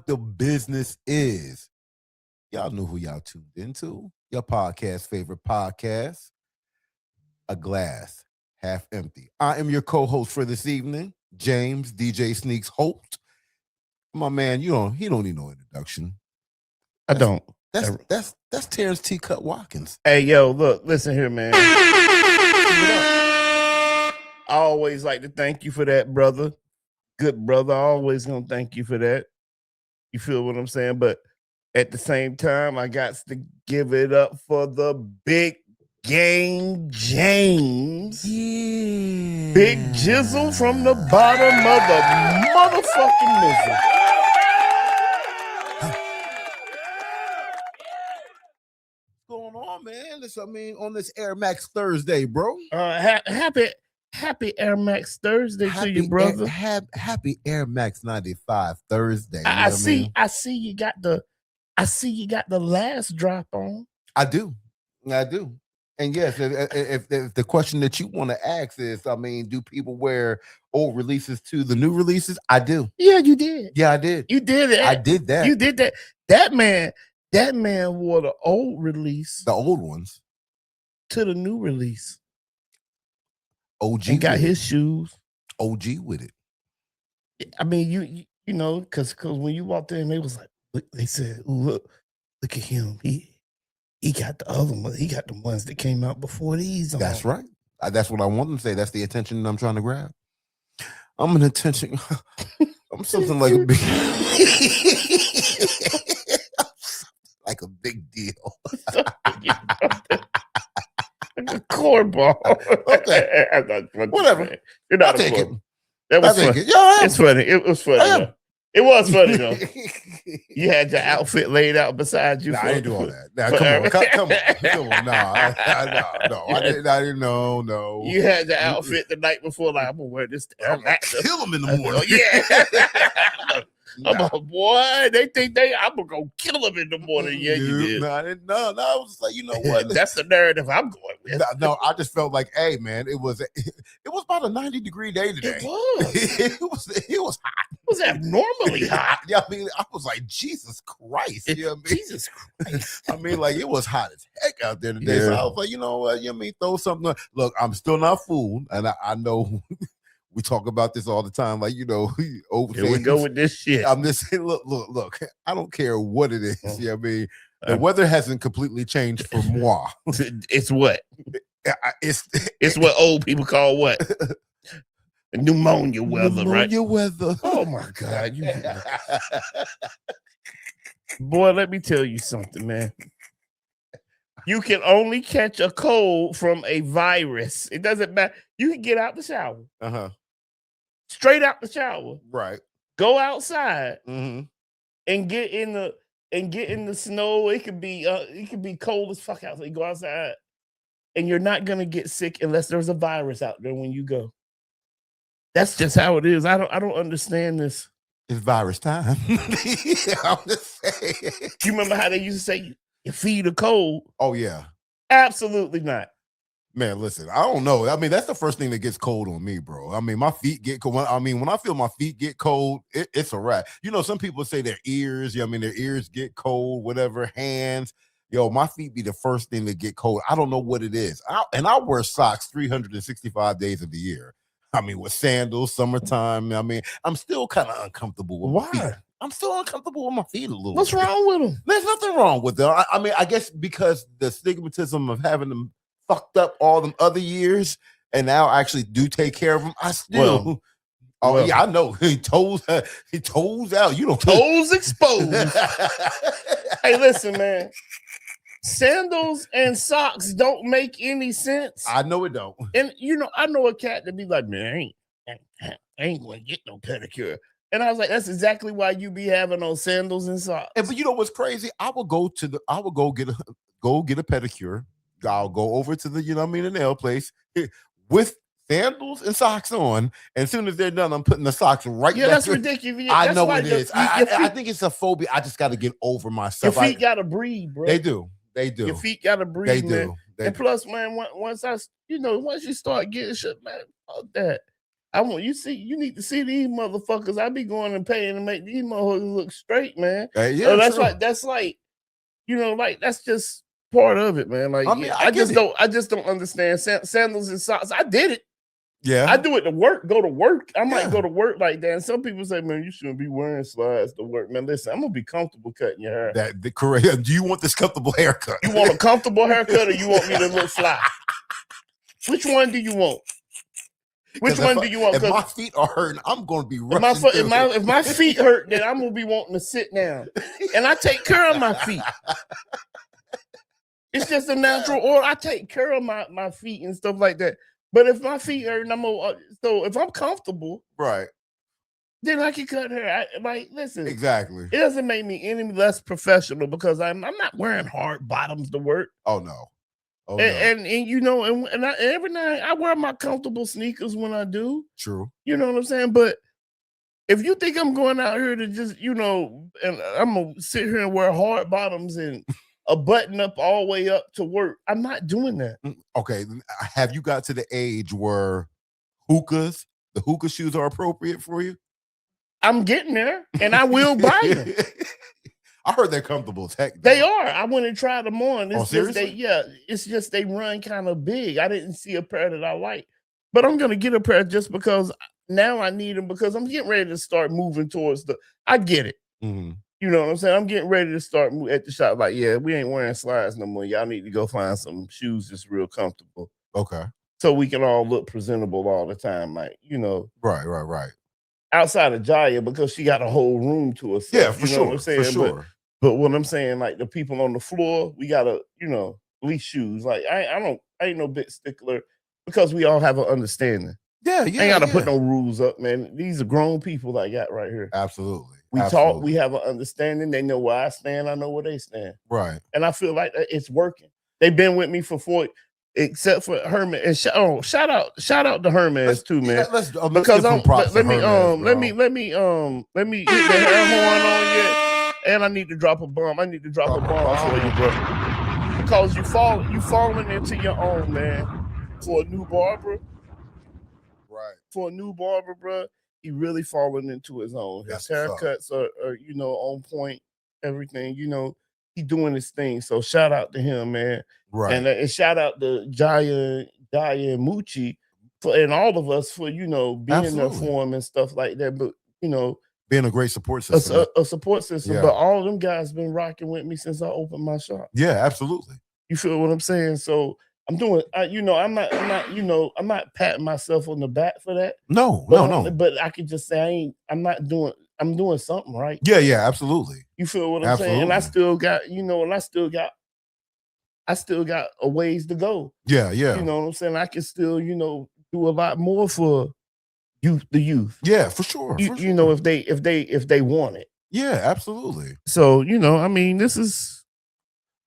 the business is. Y'all know who y'all tuned into. Your podcast favorite podcast, A Glass Half Empty. I am your co-host for this evening, James DJ Sneaks Holt. My man, he don't need no introduction. I don't. That's Terrence T. Cut Watkins. Hey, yo, look, listen here, man. I always like to thank you for that, brother. Good brother. Always gonna thank you for that. You feel what I'm saying? But at the same time, I got to give it up for the big game James. Yeah. Big Jizzle from the bottom of the motherfucking mizzle. What's going on, man? On this Air Max Thursday, bro. Happy Air Max Thursday to you, brother. Happy Air Max 95 Thursday. I see you got the last drop on. I do. And yes, if the question that you want to ask is, do people wear old releases to the new releases? I do. Yeah, you did. Yeah, I did. You did it. I did that. You did that. That man wore the old release, the old ones, to the new release. OG and got his shoes. OG with it. I mean, you know, because when you walked in, they was like, they said, look at him. He got the other one. He got the ones that came out before these. That's right. That's what I want them to say. That's the attention I'm trying to grab. I'm an attention. I'm something like a big, like a big deal. Like a cornball. Okay. Whatever. You're not I'll take it. That was funny. It's funny. It was funny. It was funny though. You had your outfit laid out beside you. Nah, I didn't do all that. Nah, come on. No. I didn't know. No. You had the outfit the night before, like, I'm gonna wear this. I'm gonna kill him in the morning. Yeah. I'm a boy. They think I'm gonna go kill him in the morning. Yeah, you did. No, I didn't. No, I was just like, you know what? That's the narrative I'm going with. No, I just felt like, hey, man, it was about a 90-degry day today. It was. it was hot. It was abnormally hot. Yeah, I mean, I was like, Jesus Christ. You know what I mean? Jesus Christ. I mean, like, it was hot as heck out there today. Yeah. So I was like, you know what? You know, throw something. Look, I'm still not fooled, and I know. We talk about this all the time, like, you know, over here we go with this shit. I'm just saying, look. I don't care what it is. You know what I mean? The weather hasn't completely changed for moi. It's what? It's what old people call what? Pneumonia weather, right? Pneumonia weather. Oh my God. Boy, let me tell you something, man. You can only catch a cold from a virus. It doesn't matter. You can get out the shower. Straight out the shower. Right. Go outside and get in the snow. It could be cold as fuck outside. You go outside and you're not gonna get sick unless there's a virus out there when you go. That's just how it is. I don't understand this. It's virus time. I'm just saying. You remember how they used to say your feet are cold? Oh yeah. Absolutely not. Man, listen, I don't know. I mean, that's the first thing that gets cold on me, bro. I mean, my feet get cold. I mean, when I feel my feet get cold, it's a wrap. You know, some people say their ears, their ears get cold, whatever, hands. Yo, my feet be the first thing that get cold. I don't know what it is. I wear socks 365 days of the year. I mean, with sandals, summertime. I mean, I'm still kind of uncomfortable with my feet. I'm still uncomfortable with my feet a little. What's wrong with them? There's nothing wrong with them. I mean, I guess because the stigmatism of having them fucked up all them other years, and now I actually do take care of them. I still. Yeah, I know. He toes out. You don't toes exposed. Hey, listen, man. Sandals and socks don't make any sense. I know it don't. And you know, I know a cat that be like, man, I ain't gonna get no pedicure. And I was like, that's exactly why you be having those sandals and socks. But you know what's crazy? I will go get a pedicure. I'll go over to the, the nail place with sandals and socks on. And as soon as they're done, I'm putting the socks right back. Yeah, that's ridiculous. I know it is. I think it's a phobia. I just got to get over myself. Your feet got to breathe, bro. They do. Your feet got to breathe, They man. do. And plus, man, once you start getting shit, man, fuck that. I want you need to see these motherfuckers. I be going and paying to make these motherfuckers look straight, man. Yeah, So that's true. like, like that's just part of it, man. Like I mean, I just don't understand sandals and socks. I did it. Yeah. I do it to work, go to work. I might go to work like that. And some people say, man, you shouldn't be wearing slides to work. Man, listen, I'm gonna be comfortable cutting your hair. Correct. Do you want this comfortable haircut? You want a comfortable haircut or you want me to look fly? Which one do you want? Which one do you want? If my feet are hurting, I'm going to be rushing. If my feet hurt, then I'm going to be wanting to sit down. And I take care of my feet. It's just a natural order. I take care of my feet and stuff like that. But if my feet hurt, so if I'm comfortable, right, then I can cut hair. Listen, exactly. It doesn't make me any less professional because I'm not wearing hard bottoms to work. Oh no. And every night I wear my comfortable sneakers when I do. True. You know what I'm saying? But if you think I'm going out here to just, and I'm going to sit here and wear hard bottoms and a button up all the way up to work, I'm not doing that. Okay. Have you got to the age where the hookah shoes are appropriate for you? I'm getting there and I will buy them. I heard they're comfortable as heck. They are. I went and tried them on. Seriously? It's just they run kind of big. I didn't see a pair that I like, but I'm gonna get a pair just because now I need them because I'm getting ready to start moving towards I get it. Mm-hmm. You know what I'm saying? I'm getting ready to start at the shop. Like, yeah, we ain't wearing slides no more. Y'all need to go find some shoes that's real comfortable. Okay. So we can all look presentable all the time. Like, Right. Outside of Jaya because she got a whole room to herself. Yeah, for sure. What I'm saying? For sure. But what I'm saying, like the people on the floor, we gotta, at least shoes. Like I ain't no big stickler because we all have an understanding. Yeah. I ain't gotta put no rules up, man. These are grown people I got right here. Absolutely. We talk, we have an understanding. They know where I stand, I know where they stand. Right. And I feel like it's working. They've been with me for 40, except for Herman. And shout out to Hermes too, man. Let's because let me hit the hair horn on you. And I need to drop a bomb. I need to drop a bomb for you, bro. Because you falling into your own, man. For a new barber. Right. For a new barber, bro, he really falling into his own. His haircuts are on point. Everything, he doing his thing. So shout out to him, man. Right. And shout out to Jaya and Moochie and all of us for, being there for him and stuff like that. But, being a great support system. A support system. Yeah. But all of them guys been rocking with me since I opened my shop. Yeah, absolutely. You feel what I'm saying? So I'm doing, I'm not patting myself on the back for that. No. But I could just say I'm doing something right. Yeah, absolutely. You feel what I'm saying? And I still got, I still got a ways to go. Yeah. You know what I'm saying? I can still, do a lot more for the youth. Yeah, for sure. If they want it. Yeah, absolutely. So, this is.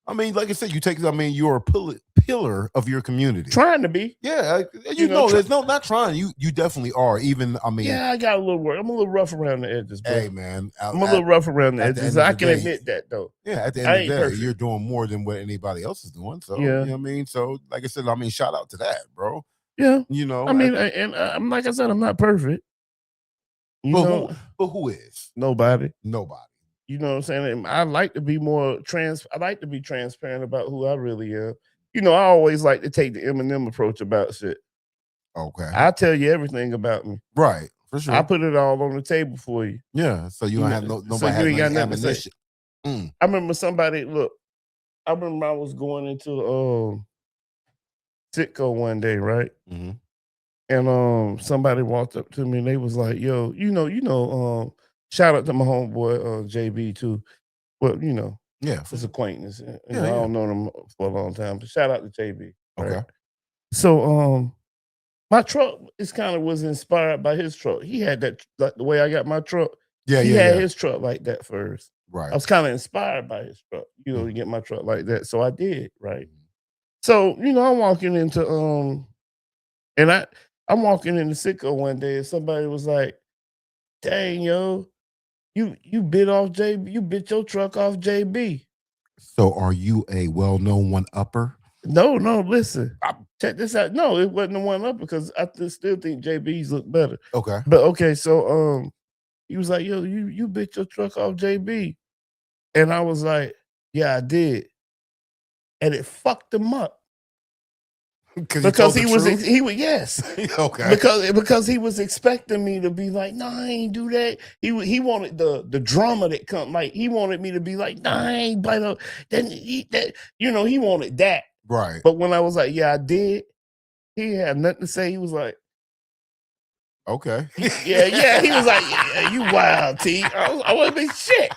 Like I said, you're a pillar of your community. Trying to be. Yeah, there's not trying. You definitely are. Even, yeah, I got a little work. I'm a little rough around the edges, bro. Hey, man. I'm a little rough around the edges. I can admit that, though. Yeah, at the end of the day, you're doing more than what anybody else is doing. So, yeah. You know what I mean? So, like I said, shout out to that, bro. Yeah. Like I said, I'm not perfect. But who is? Nobody. You know what I'm saying? I like to be I like to be transparent about who I really am. I always like to take the Eminem approach about shit. Okay. I tell you everything about me. Right. For sure. I put it all on the table for you. Yeah. So you don't have nobody so you ain't got nothing to say. I remember I remember I was going into Sitco one day, right? Mm-hmm. And somebody walked up to me and they was like, yo, shout out to my homeboy JB too. Well, yeah, his acquaintance. And yeah, I don't know them for a long time, but shout out to JB. Right? Okay. So my truck was inspired by his truck. He had that, like the way I got my truck. Yeah, he had his truck like that first. Right. I was kind of inspired by his truck, to get my truck like that. So I did, right? So, I'm walking into I'm walking into Sitco one day and somebody was like, dang, yo, you bit your truck off JB. So are you a well-known one-upper? No, listen. Check this out. No, it wasn't the one up because I still think JB's look better. Okay. But okay, so he was like, yo, you bit your truck off JB. And I was like, yeah, I did. And it fucked him up. Because he was yes. Okay. Because he was expecting me to be like, no, I ain't do that. He wanted the drama that come, like he wanted me to be like, no, I ain't bite up. Then he wanted that. Right. But when I was like, yeah, I did, he had nothing to say. He was like, okay. yeah. He was like, yeah, you wild, T. I wasn't be shit.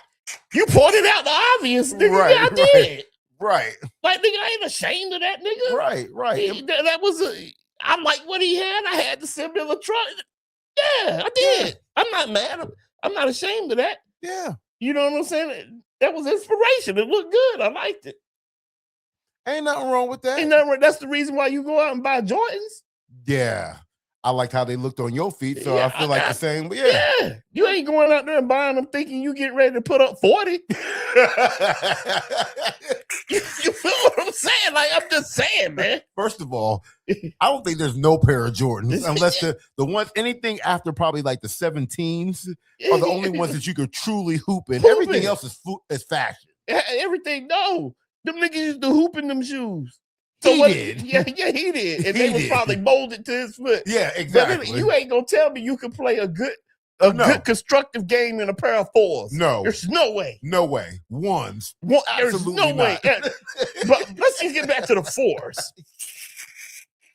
You pointed out the obvious, nigga. Right, Yeah, I did. Right. Like, nigga, I ain't ashamed of that, nigga. Right. That was I like what he had. I had the similar truck. Yeah, I did. Yeah. I'm not mad. I'm not ashamed of that. Yeah. You know what I'm saying? That was inspiration. It looked good. I liked it. Ain't nothing wrong with that. Ain't nothing wrong. That's the reason why you go out and buy Jordans. Yeah. I liked how they looked on your feet, so I feel like the same. But yeah, you ain't going out there and buying them thinking you get ready to put up 40. you feel what I'm saying? Like, I'm just saying, man. First of all, I don't think there's no pair of Jordans unless the ones, anything after probably like the 17s are the only ones that you could truly hoop in. Everything else is fashion. Everything, no. Them niggas used to hoop in them shoes. So he did. Yeah, he did. And they was probably molded to his foot. Yeah, exactly. But you ain't gonna tell me you can play a good constructive game in a pair of 4s. No. There's no way. No way. Ones. There's no way. But let's just get back to the 4s.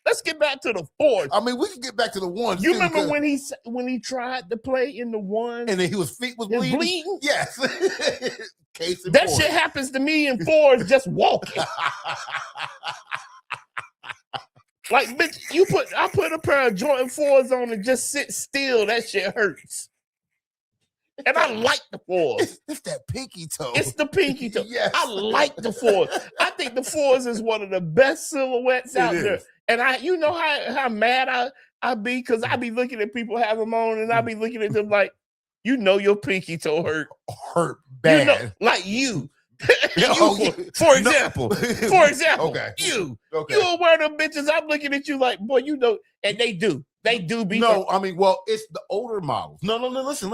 Let's get back to the 4s. I mean, we can get back to the 1s. You remember when he tried to play in the 1s? And then his feet was bleeding? Yes. That shit happens to me in 4s just walking. Like, bitch, I put a pair of Jordan 4s on and just sit still. That shit hurts. And I like the 4s. It's that pinky toe. It's the pinky toe. Yes. I like the 4s. I think the 4s is one of the best silhouettes out there. And you know how mad I be, because I be looking at people have them on, and I be looking at them like, you know, your pinky toe hurt bad. You know, like you. For example, okay. You will wear them bitches. I'm looking at you like, boy, you know, and they do be. No, I mean, well, it's the older models. No, listen.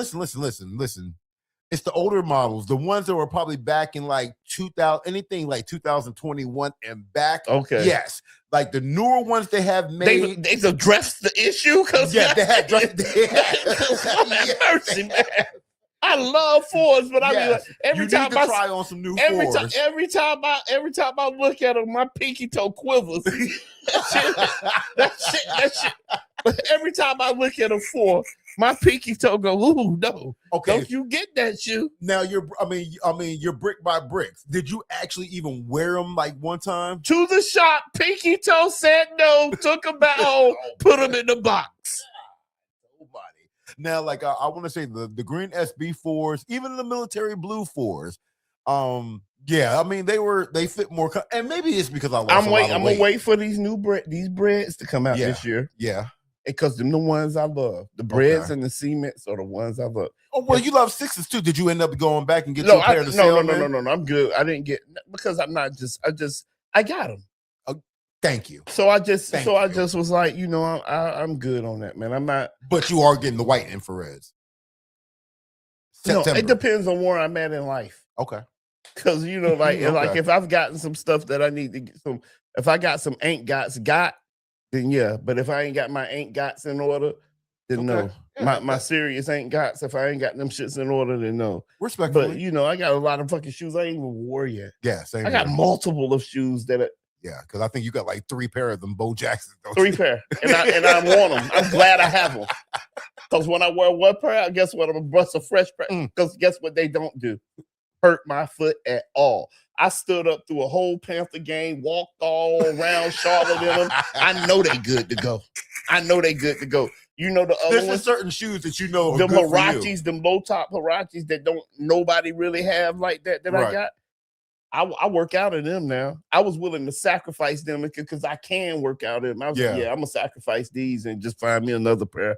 It's the older models, the ones that were probably back in like 2000, anything like 2021 and back. Okay. Yes. Like the newer ones they have made. They've addressed the issue. Yeah, they had addressed mercy, man. I love 4s, but I mean, like, every time I try on some new 4s. Every time I look at them, my pinky toe quivers. that shit. Every time I look at a 4, my pinky toe go, ooh, no. Okay. Don't you get that shoe? Now you're brick by bricks. Did you actually even wear them like one time? To the shop, pinky toe said no, took them back home, put them in the box. Now, like I want to say the green SB 4s, even the military blue 4s. Yeah, I mean they fit more, and maybe it's because I lost I'm gonna wait for these breads to come out this year. Yeah, because them the ones I love. The breads and the cements are the ones I love. Oh well, you love 6s too. Did you end up going back and get your pair of the No. I'm good. I didn't get, because I'm not just. I got them. Thank you. So I just was like, you know, I'm good on that, man. I'm not. But you are getting the white infrareds. September. No, it depends on where I'm at in life. Okay. Because, you know, like like if I've gotten some stuff that I need to get some, if I got some ain't gots got, then yeah. But if I ain't got my ain't gots in order, then no. Yeah, my serious ain't gots. If I ain't got them shits in order, then no. Respectfully. But you know, I got a lot of fucking shoes I ain't even wore yet. Yeah, same. I got multiple of shoes that. Yeah, because I think you got like 3 pair of them Bo Jacksons. 3 pair, and I want them. I'm glad I have them. Because when I wear one pair, guess what? I'm gonna bust a fresh pair. Because guess what they don't do? Hurt my foot at all. I stood up through a whole Panther game, walked all around Charlotte in them. I know they good to go. You know the other ones. There's certain shoes that you know are them good Huaraches, them low top Huaraches that don't nobody really have like that I got. I work out in them now. I was willing to sacrifice them because I can work out in them. I was like, I'm gonna sacrifice these and just find me another pair.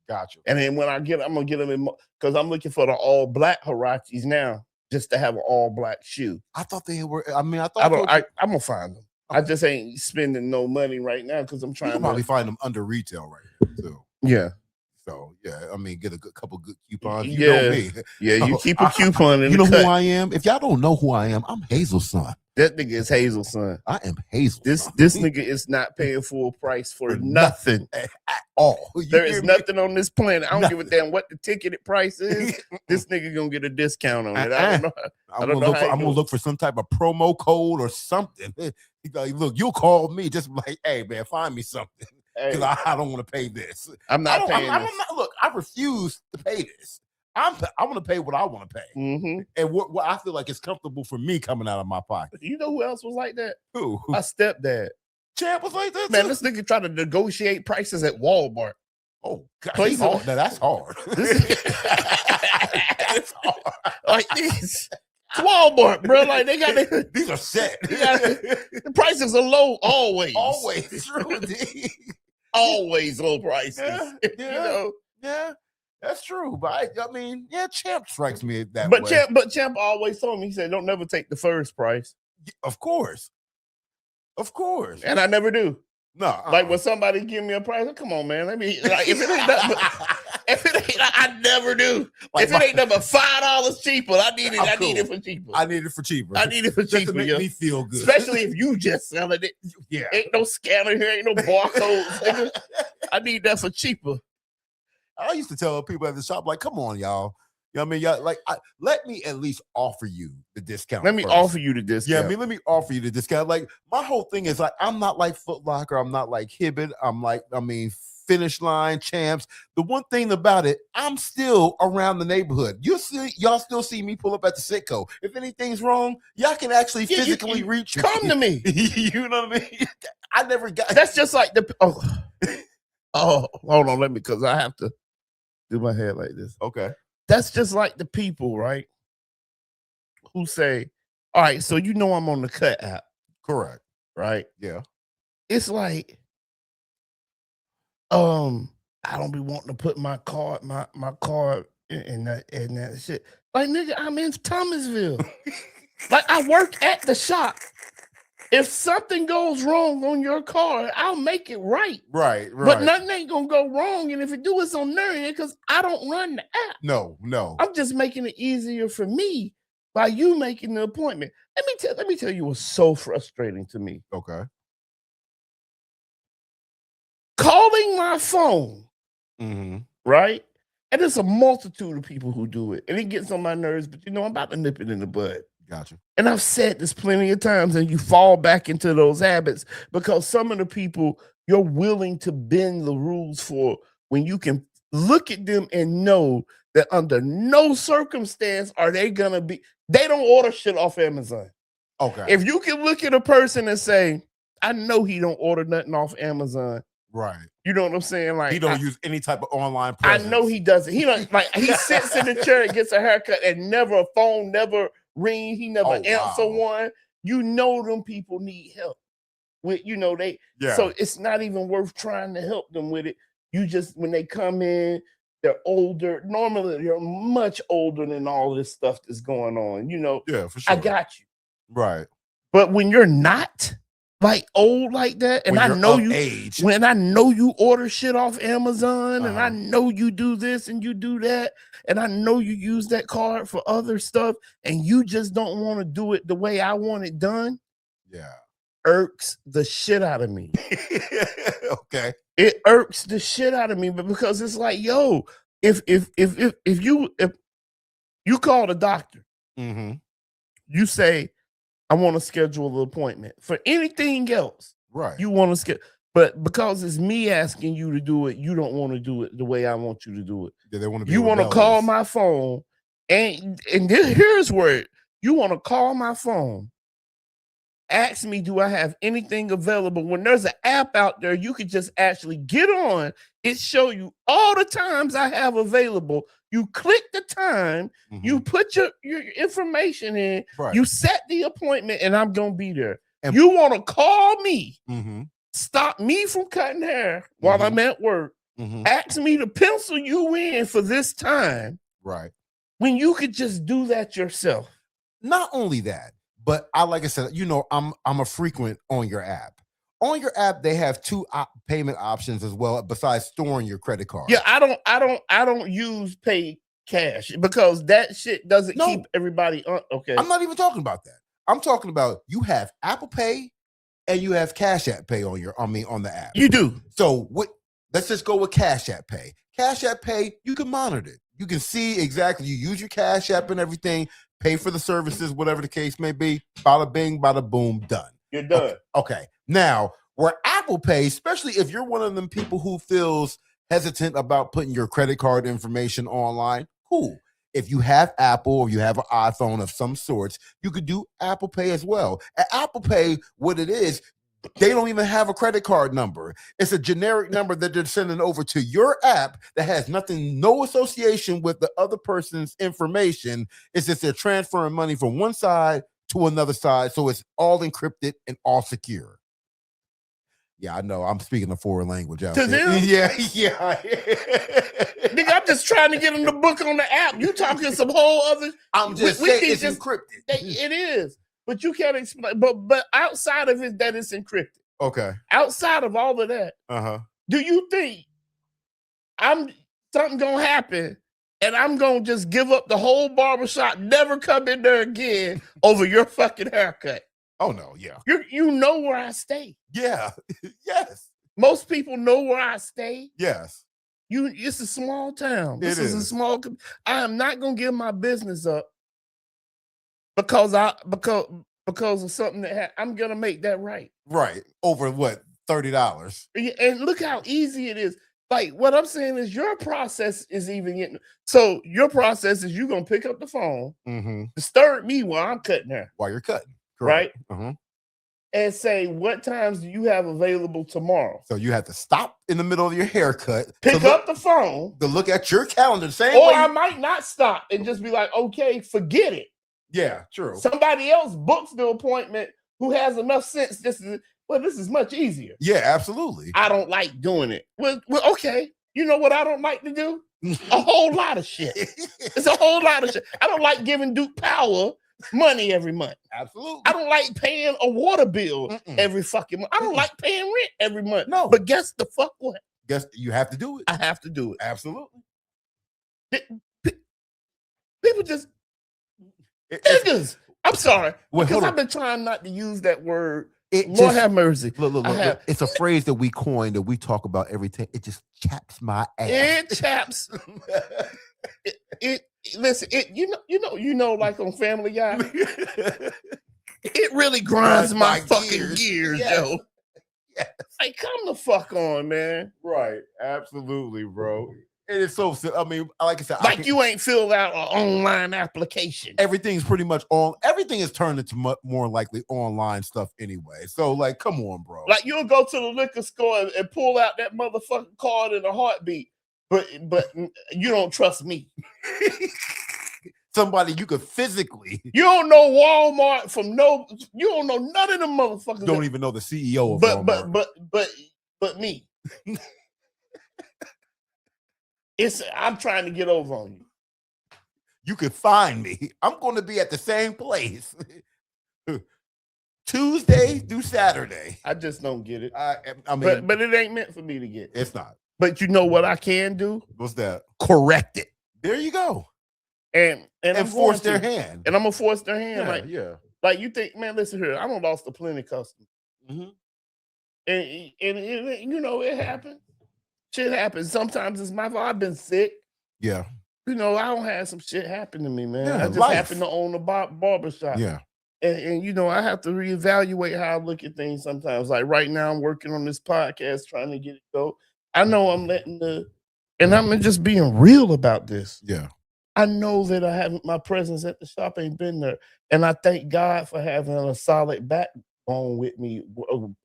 Gotcha. And then when I'm gonna get them in, because I'm looking for the all black Huaraches now, just to have an all black shoe. I thought they were. I mean, I'm gonna find them. I just ain't spending no money right now because I'm You trying can to probably find them under retail right now too. Yeah. So yeah, I mean, get a couple good coupons. You Yeah. know me. Yeah, you So, keep a coupon in You the know cut. who I am? If y'all don't know who I am, I'm Hazel's son. That nigga is Hazel's son. I am Hazel's son. This nigga is not paying full price for nothing at all. You There hear is me? nothing on this planet. I don't Nothing. give a damn what the ticketed price is. This nigga gonna get a discount on it. I don't know. I'm gonna look for some type of promo code or something. He's like, look, you'll call me just like, hey man, find me something. Because I don't want to pay this. I'm not paying this. Look, I refuse to pay this. I want to pay what I want to pay, and what I feel like is comfortable for me coming out of my pocket. You know who else was like that? Who? My stepdad. Champ was like that. Man, too? this nigga tried to negotiate prices at Walmart. Oh, God, now that's hard. That's hard. Like this. It's Walmart, bro. Like they got these are set. The prices are low always. Always true. Always low prices. Yeah, You know? Yeah, that's true. But I mean, yeah, Champ strikes me that way. Champ always told me, he said, don't never take the first price. Of course. And I never do. No. Like when somebody give me a price, come on, man. Let me like if it ain't nothing I never do. Like if it ain't nothing but $5 cheaper, I need it for cheaper. I need it for cheaper. Just to make me feel good. Especially if you just selling it. Yeah. Ain't no scanner here, ain't no barcodes. I need that for cheaper. I used to tell people at the shop, like, come on, y'all. You know what I mean? Y'all, like, let me at least offer you the discount. Let me offer you the discount. Yeah, I mean, let me offer you the discount. Like, my whole thing is like, I'm not like Foot Locker. I'm not like Hibbett. I'm like, Finish Line, Champs. The one thing about it, I'm still around the neighborhood. Y'all still see me pull up at the Sitco. If anything's wrong, y'all can actually physically reach me. Come to me. You know what I mean? I never got. That's just like the. Oh, hold on, because I have to do my head like this. Okay. That's just like the people, right? Who say, all right, so you know I'm on the Cut app. Correct. Right? Yeah. It's like, I don't be wanting to put my card in that shit. Like, nigga, I'm in Thomasville. Like, I work at the shop. If something goes wrong on your car, I'll make it right. Right. But nothing ain't gonna go wrong. And if it do, it's on their end because I don't run the app. No. I'm just making it easier for me by you making the appointment. Let me tell you what's so frustrating to me. Okay. Calling my phone, right? And there's a multitude of people who do it. And it gets on my nerves, but I'm about to nip it in the bud. Gotcha. And I've said this plenty of times, and you fall back into those habits because some of the people you're willing to bend the rules for when you can look at them and know that under no circumstance are they gonna be, they don't order shit off Amazon. Okay. If you can look at a person and say, I know he don't order nothing off Amazon. Right. You know what I'm saying? Like he don't use any type of online presence. I know he doesn't. He don't like he sits in the chair and gets a haircut and never a phone, never ring, he never answer one. You know them people need help with, so it's not even worth trying to help them with it. You just, when they come in, they're older. Normally they're much older than all this stuff that's going on. Yeah, for sure. I got you. Right. But when you're not like old like that, and I know you age. When I know you order shit off Amazon, and I know you do this and you do that, and I know you use that card for other stuff, and you just don't want to do it the way I want it done. Yeah. Irks the shit out of me. Okay. It irks the shit out of me, but because it's like, yo, if you call the doctor, you say, I want to schedule an appointment for anything else. Right. You want to schedule, but because it's me asking you to do it, you don't want to do it the way I want you to do it. Yeah, they want to be you want to call my phone, and here's where you want to call my phone. Ask me, do I have anything available? When there's an app out there, you could just actually get on. It show you all the times I have available. You click the time, you put your information in, you set the appointment, and I'm going to be there. And you want to call me, stop me from cutting hair while I'm at work, ask me to pencil you in for this time. Right. When you could just do that yourself. Not only that, But like I said, I'm a frequent on your app. On your app, they have two payment options as well, besides storing your credit card. Yeah, I don't use pay cash because that shit doesn't keep everybody on. Okay, I'm not even talking about that. I'm talking about you have Apple Pay and you have Cash App Pay on the app. You do. So let's just go with Cash App Pay. Cash App Pay, you can monitor it. You can see exactly, you use your Cash App and everything, pay for the services, whatever the case may be, bada bing, bada boom, done. You're done. Okay. Now, where Apple Pay, especially if you're one of them people who feels hesitant about putting your credit card information online, cool. If you have Apple or you have an iPhone of some sorts, you could do Apple Pay as well. At Apple Pay, what it is, they don't even have a credit card number. It's a generic number that they're sending over to your app that has no association with the other person's information. It's just they're transferring money from one side to another side, so it's all encrypted and all secure. Yeah, I know. I'm speaking a foreign language out there. Them? Yeah. Nigga, I'm just trying to get them to book on the app. You talking some whole other. I'm just saying it's encrypted. It is, but you can't explain. But outside of it, that it's encrypted. Okay. Outside of all of that, do you think something gonna happen and I'm gonna just give up the whole barbershop, never come in there again over your fucking haircut? Oh no, yeah. You know where I stay. Yeah. Yes. Most people know where I stay. Yes. It's a small town. This is a small. I am not gonna give my business up because of something that I'm gonna make that right. Right. Over what? $30. And look how easy it is. Like what I'm saying is your process is even getting. So your process is you're gonna pick up the phone, disturb me while I'm cutting hair. While you're cutting. Correct. Right? And say, what times do you have available tomorrow? So you have to stop in the middle of your haircut. Pick up the phone. To look at your calendar. I might not stop and just be like, okay, forget it. Yeah, true. Somebody else books the appointment who has enough sense. This is much easier. Yeah, absolutely. I don't like doing it. Well, okay. You know what I don't like to do? A whole lot of shit. It's a whole lot of shit. I don't like giving Duke Power money every month. Absolutely. I don't like paying a water bill every fucking month. I don't like paying rent every month. No. But guess the fuck what? Guess you have to do it. I have to do it. Absolutely. People just niggas. I'm sorry. Because I've been trying not to use that word. Lord have mercy. Look. It's a phrase that we coined that we talk about every time. It just chaps my ass. It chaps. Listen, you know, like on Family Guy, it really grinds my fucking gears, yo. Yes. Like, come the fuck on, man. Right. Absolutely, bro. It is so. I mean, like I said, you ain't filled out an online application. Everything's pretty much everything is turned into more likely online stuff anyway. So, like, come on, bro. Like, you'll go to the liquor store and pull out that motherfucking card in a heartbeat, but you don't trust me. Somebody you could physically. You don't know Walmart you don't know none of them motherfuckers. Don't even know the CEO of Walmart. But me. I'm trying to get over on you. You could find me. I'm going to be at the same place Tuesday through Saturday. I just don't get it. I mean, but it ain't meant for me to get. It's not. But you know what I can do? What's that? Correct it. There you go. And force their hand. And I'm gonna force their hand. Yeah. Like you think, man, listen here, I done lost a plenty customers. And you know, it happens. Shit happens. Sometimes it's my fault. I've been sick. Yeah. You know, I don't have some shit happen to me, man. Yeah, I just happen to own a barbershop. Yeah. And you know, I have to reevaluate how I look at things sometimes. Like right now, I'm working on this podcast, trying to get it go. I know I'm and I'm just being real about this. Yeah. I know that my presence at the shop ain't been there. And I thank God for having a solid backbone with me,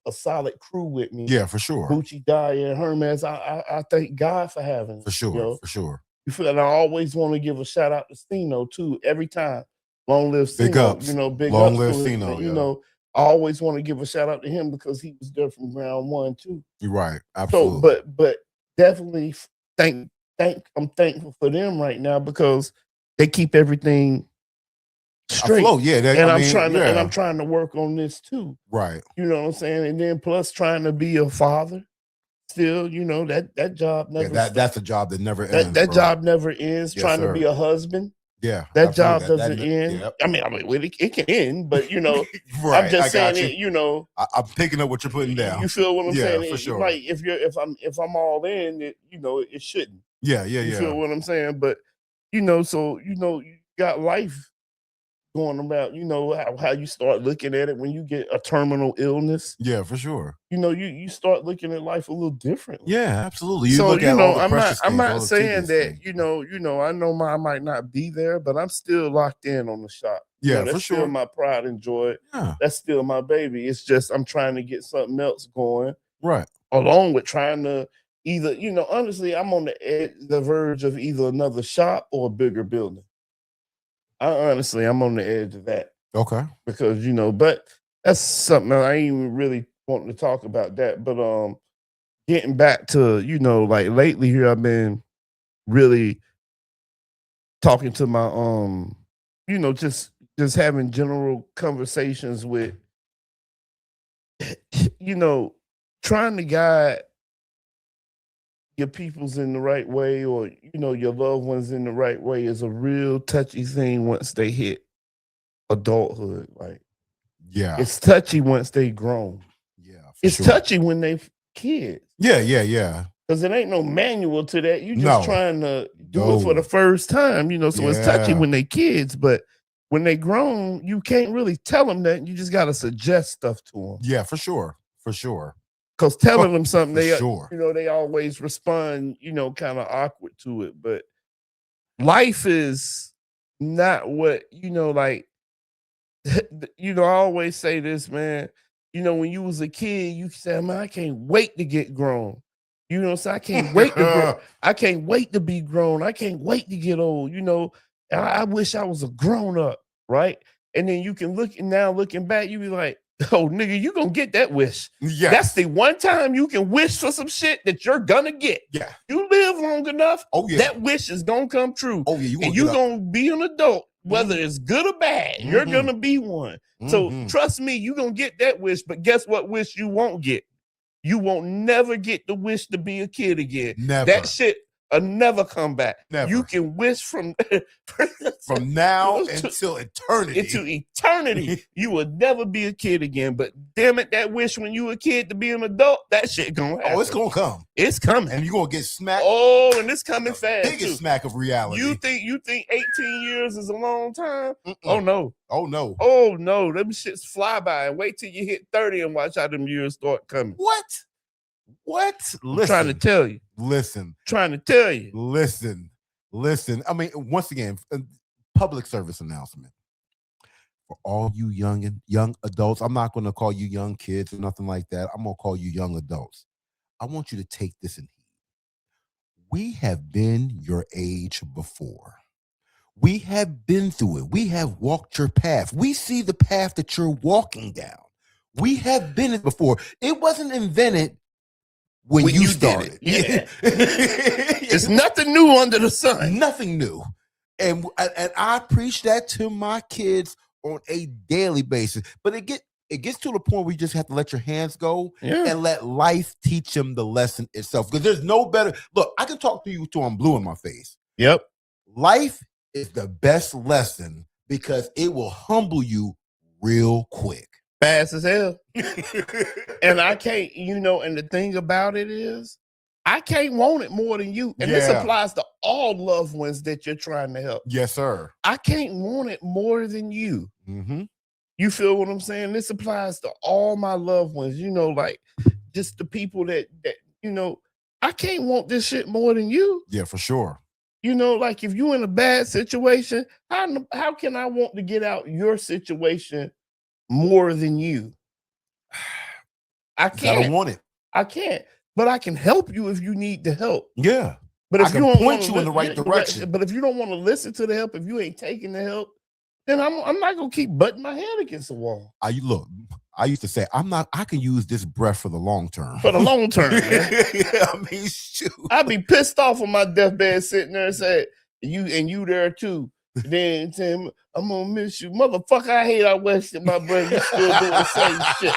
a solid crew with me. Yeah, for sure. Gucci, Daya, and Hermes. I thank God for having it. For sure, you know? for sure. You feel, and I always want to give a shout out to Stino too, every time. Long live Stino. Big ups. You know, big Long ups live to Stino, you know, I always want to give a shout out to him because he was there from round one too. You're right. Absolutely. So, but definitely I'm thankful for them right now because they keep everything straight. Afloat, yeah. And I'm trying to work on this too. Right. You know what I'm saying? And then plus trying to be a father. Still, you know, that job never that's a job that never ends. That job never ends. Yes, trying sir. to be a husband. Yeah. That job doesn't end. Yep. I mean, it can end, but you know, right. I'm just saying it, you know. I'm picking up what you're putting down. You feel what I'm saying? For sure. Like if I'm all in, you know, it shouldn't. Yeah. You feel what I'm saying? But you know, so you know, you got life going about, you know, how you start looking at it when you get a terminal illness. Yeah, for sure. You know, you start looking at life a little differently. Yeah, absolutely. You look at all the I'm not saying that, you know, I know I might not be there, but I'm still locked in on the shop. Yeah, you know, that's for sure. Still my pride and joy. Yeah. That's still my baby. It's just I'm trying to get something else going. Right. Along with trying to either, you know, honestly, I'm on the verge of either another shop or a bigger building. I'm on the edge of that. Okay. Because, you know, but that's something I ain't even really wanting to talk about that. But getting back to, you know, like lately here, I've been really talking to my you know, just having general conversations with, you know, trying to guide your peoples in the right way, or you know, your loved ones in the right way is a real touchy thing once they hit adulthood. Like, yeah, it's touchy once they grown. Yeah, it's touchy when they kids. Yeah. Because it ain't no manual to that. You just trying to do it for the first time, you know. So it's touchy when they kids, but when they grown, you can't really tell them that. You just got to suggest stuff to them. Yeah, for sure. Because telling them something, you know, they always respond, you know, kind of awkward to it. But life is not what, you know, like, you know, I always say this, man. You know, when you was a kid, you say, man, I can't wait to get grown. You know, so I can't wait to grow. I can't wait to be grown. I can't wait to get old. You know, I wish I was a grown up, right? And then you can looking back, you be like, oh, nigga, you gonna get that wish. Yeah. That's the one time you can wish for some shit that you're gonna get. Yeah. You live long enough, yeah, that wish is gonna come true. Oh, yeah. You're gonna be an adult, whether it's good or bad. You're gonna be one. So trust me, you're gonna get that wish, but guess what wish you won't get? You won't never get the wish to be a kid again. Never. That shit will never come back. Never. You can wish from now until eternity. Into eternity. You will never be a kid again. But damn it, that wish when you were a kid to be an adult, that shit gonna happen. Oh, it's gonna come. It's coming. And you're gonna get smacked. Oh, and it's coming fast. Biggest smack of reality. You think 18 years is a long time? Oh no. Oh no. Oh no. Them shits fly by, and wait till you hit 30 and watch how them years start coming. What? I'm trying to tell you. Trying to tell you. Listen. I mean, once again, public service announcement for all you young adults. I'm not going to call you young kids or nothing like that. I'm going to call you young adults. I want you to take this in heed. We have been your age before. We have been through it. We have walked your path. We see the path that you're walking down. We have been it before. It wasn't invented when you started. Yeah. It's nothing new under the sun. Nothing new. And I preach that to my kids on a daily basis. But it gets to the point where you just have to let your hands go and let life teach them the lesson itself. Because there's no better. Look, I can talk to you till I'm blue in my face. Yep. Life is the best lesson because it will humble you real quick. Fast as hell. And I can't, you know, and the thing about it is, I can't want it more than you. And this applies to all loved ones that you're trying to help. Yes, sir. I can't want it more than you. Mm-hmm. You feel what I'm saying? This applies to all my loved ones, you know, like just the people that you know, I can't want this shit more than you. Yeah, for sure. You know, like if you're in a bad situation, how can I want to get out your situation more than you? I can't. I don't want it. I can't. But I can help you if you need the help. Yeah. But if I can point you in the right direction. But if you don't want to listen to the help, if you ain't taking the help, then I'm not gonna keep butting my head against the wall. I used to say, I can use this breath for the long term. For the long term, man. Yeah, I mean, shoot. I'd be pissed off on my deathbed sitting there and say, you there too. Then tell him, I'm gonna miss you. Motherfucker, I hate I wasted my breath. You still doing the same shit.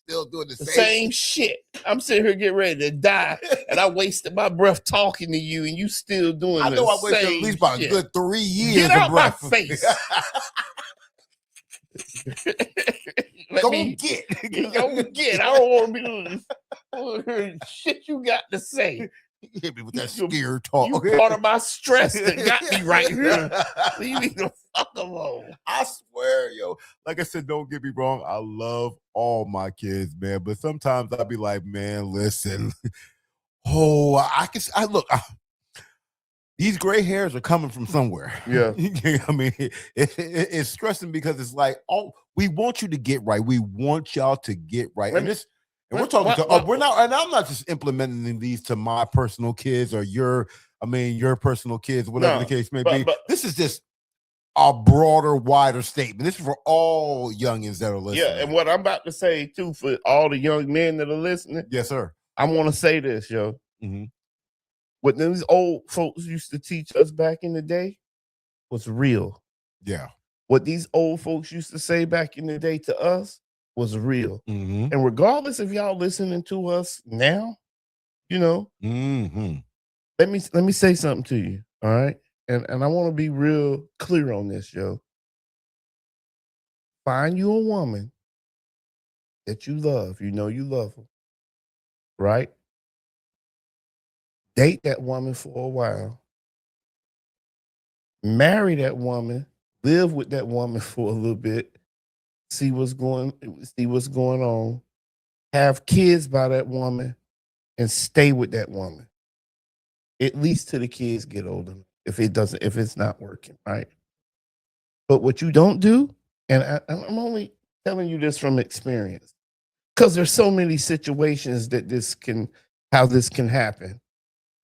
Still doing the same shit. I'm sitting here getting ready to die, and I wasted my breath talking to you, and you still doing I know I wasted same at least about shit. a good 3 years Get out of my breath. face. Go get. Go get. I don't want to be doing shit you got to say. You hit me with that scare talk. You part of my stress that got me right here. Leave me the fuck alone. I swear, yo. Like I said, don't get me wrong. I love all my kids, man. But sometimes I'll be like, man, listen. Oh, I look. These gray hairs are coming from somewhere. Yeah. I mean, it's stressing because it's like, oh, we want you to get right. We want y'all to get right. And we're talking to, we're not, and I'm not just implementing these to my personal kids or your personal kids, whatever the case may be. But this is just a broader, wider statement. This is for all youngins that are listening. Yeah, and what I'm about to say too, for all the young men that are listening. Yes, sir. I want to say this, yo. Mm-hmm. What these old folks used to teach us back in the day was real. Yeah. What these old folks used to say back in the day to us was real. Mm-hmm. And regardless if y'all listening to us now, you know, mm-hmm. let me say something to you. All right. And I want to be real clear on this, yo. Find you a woman that you love. You know you love her. Right? Date that woman for a while. Marry that woman. Live with that woman for a little bit. See what's going on. Have kids by that woman and stay with that woman. At least till the kids get older. If it's not working, right? But what you don't do, and I'm only telling you this from experience, because there's so many situations that how this can happen.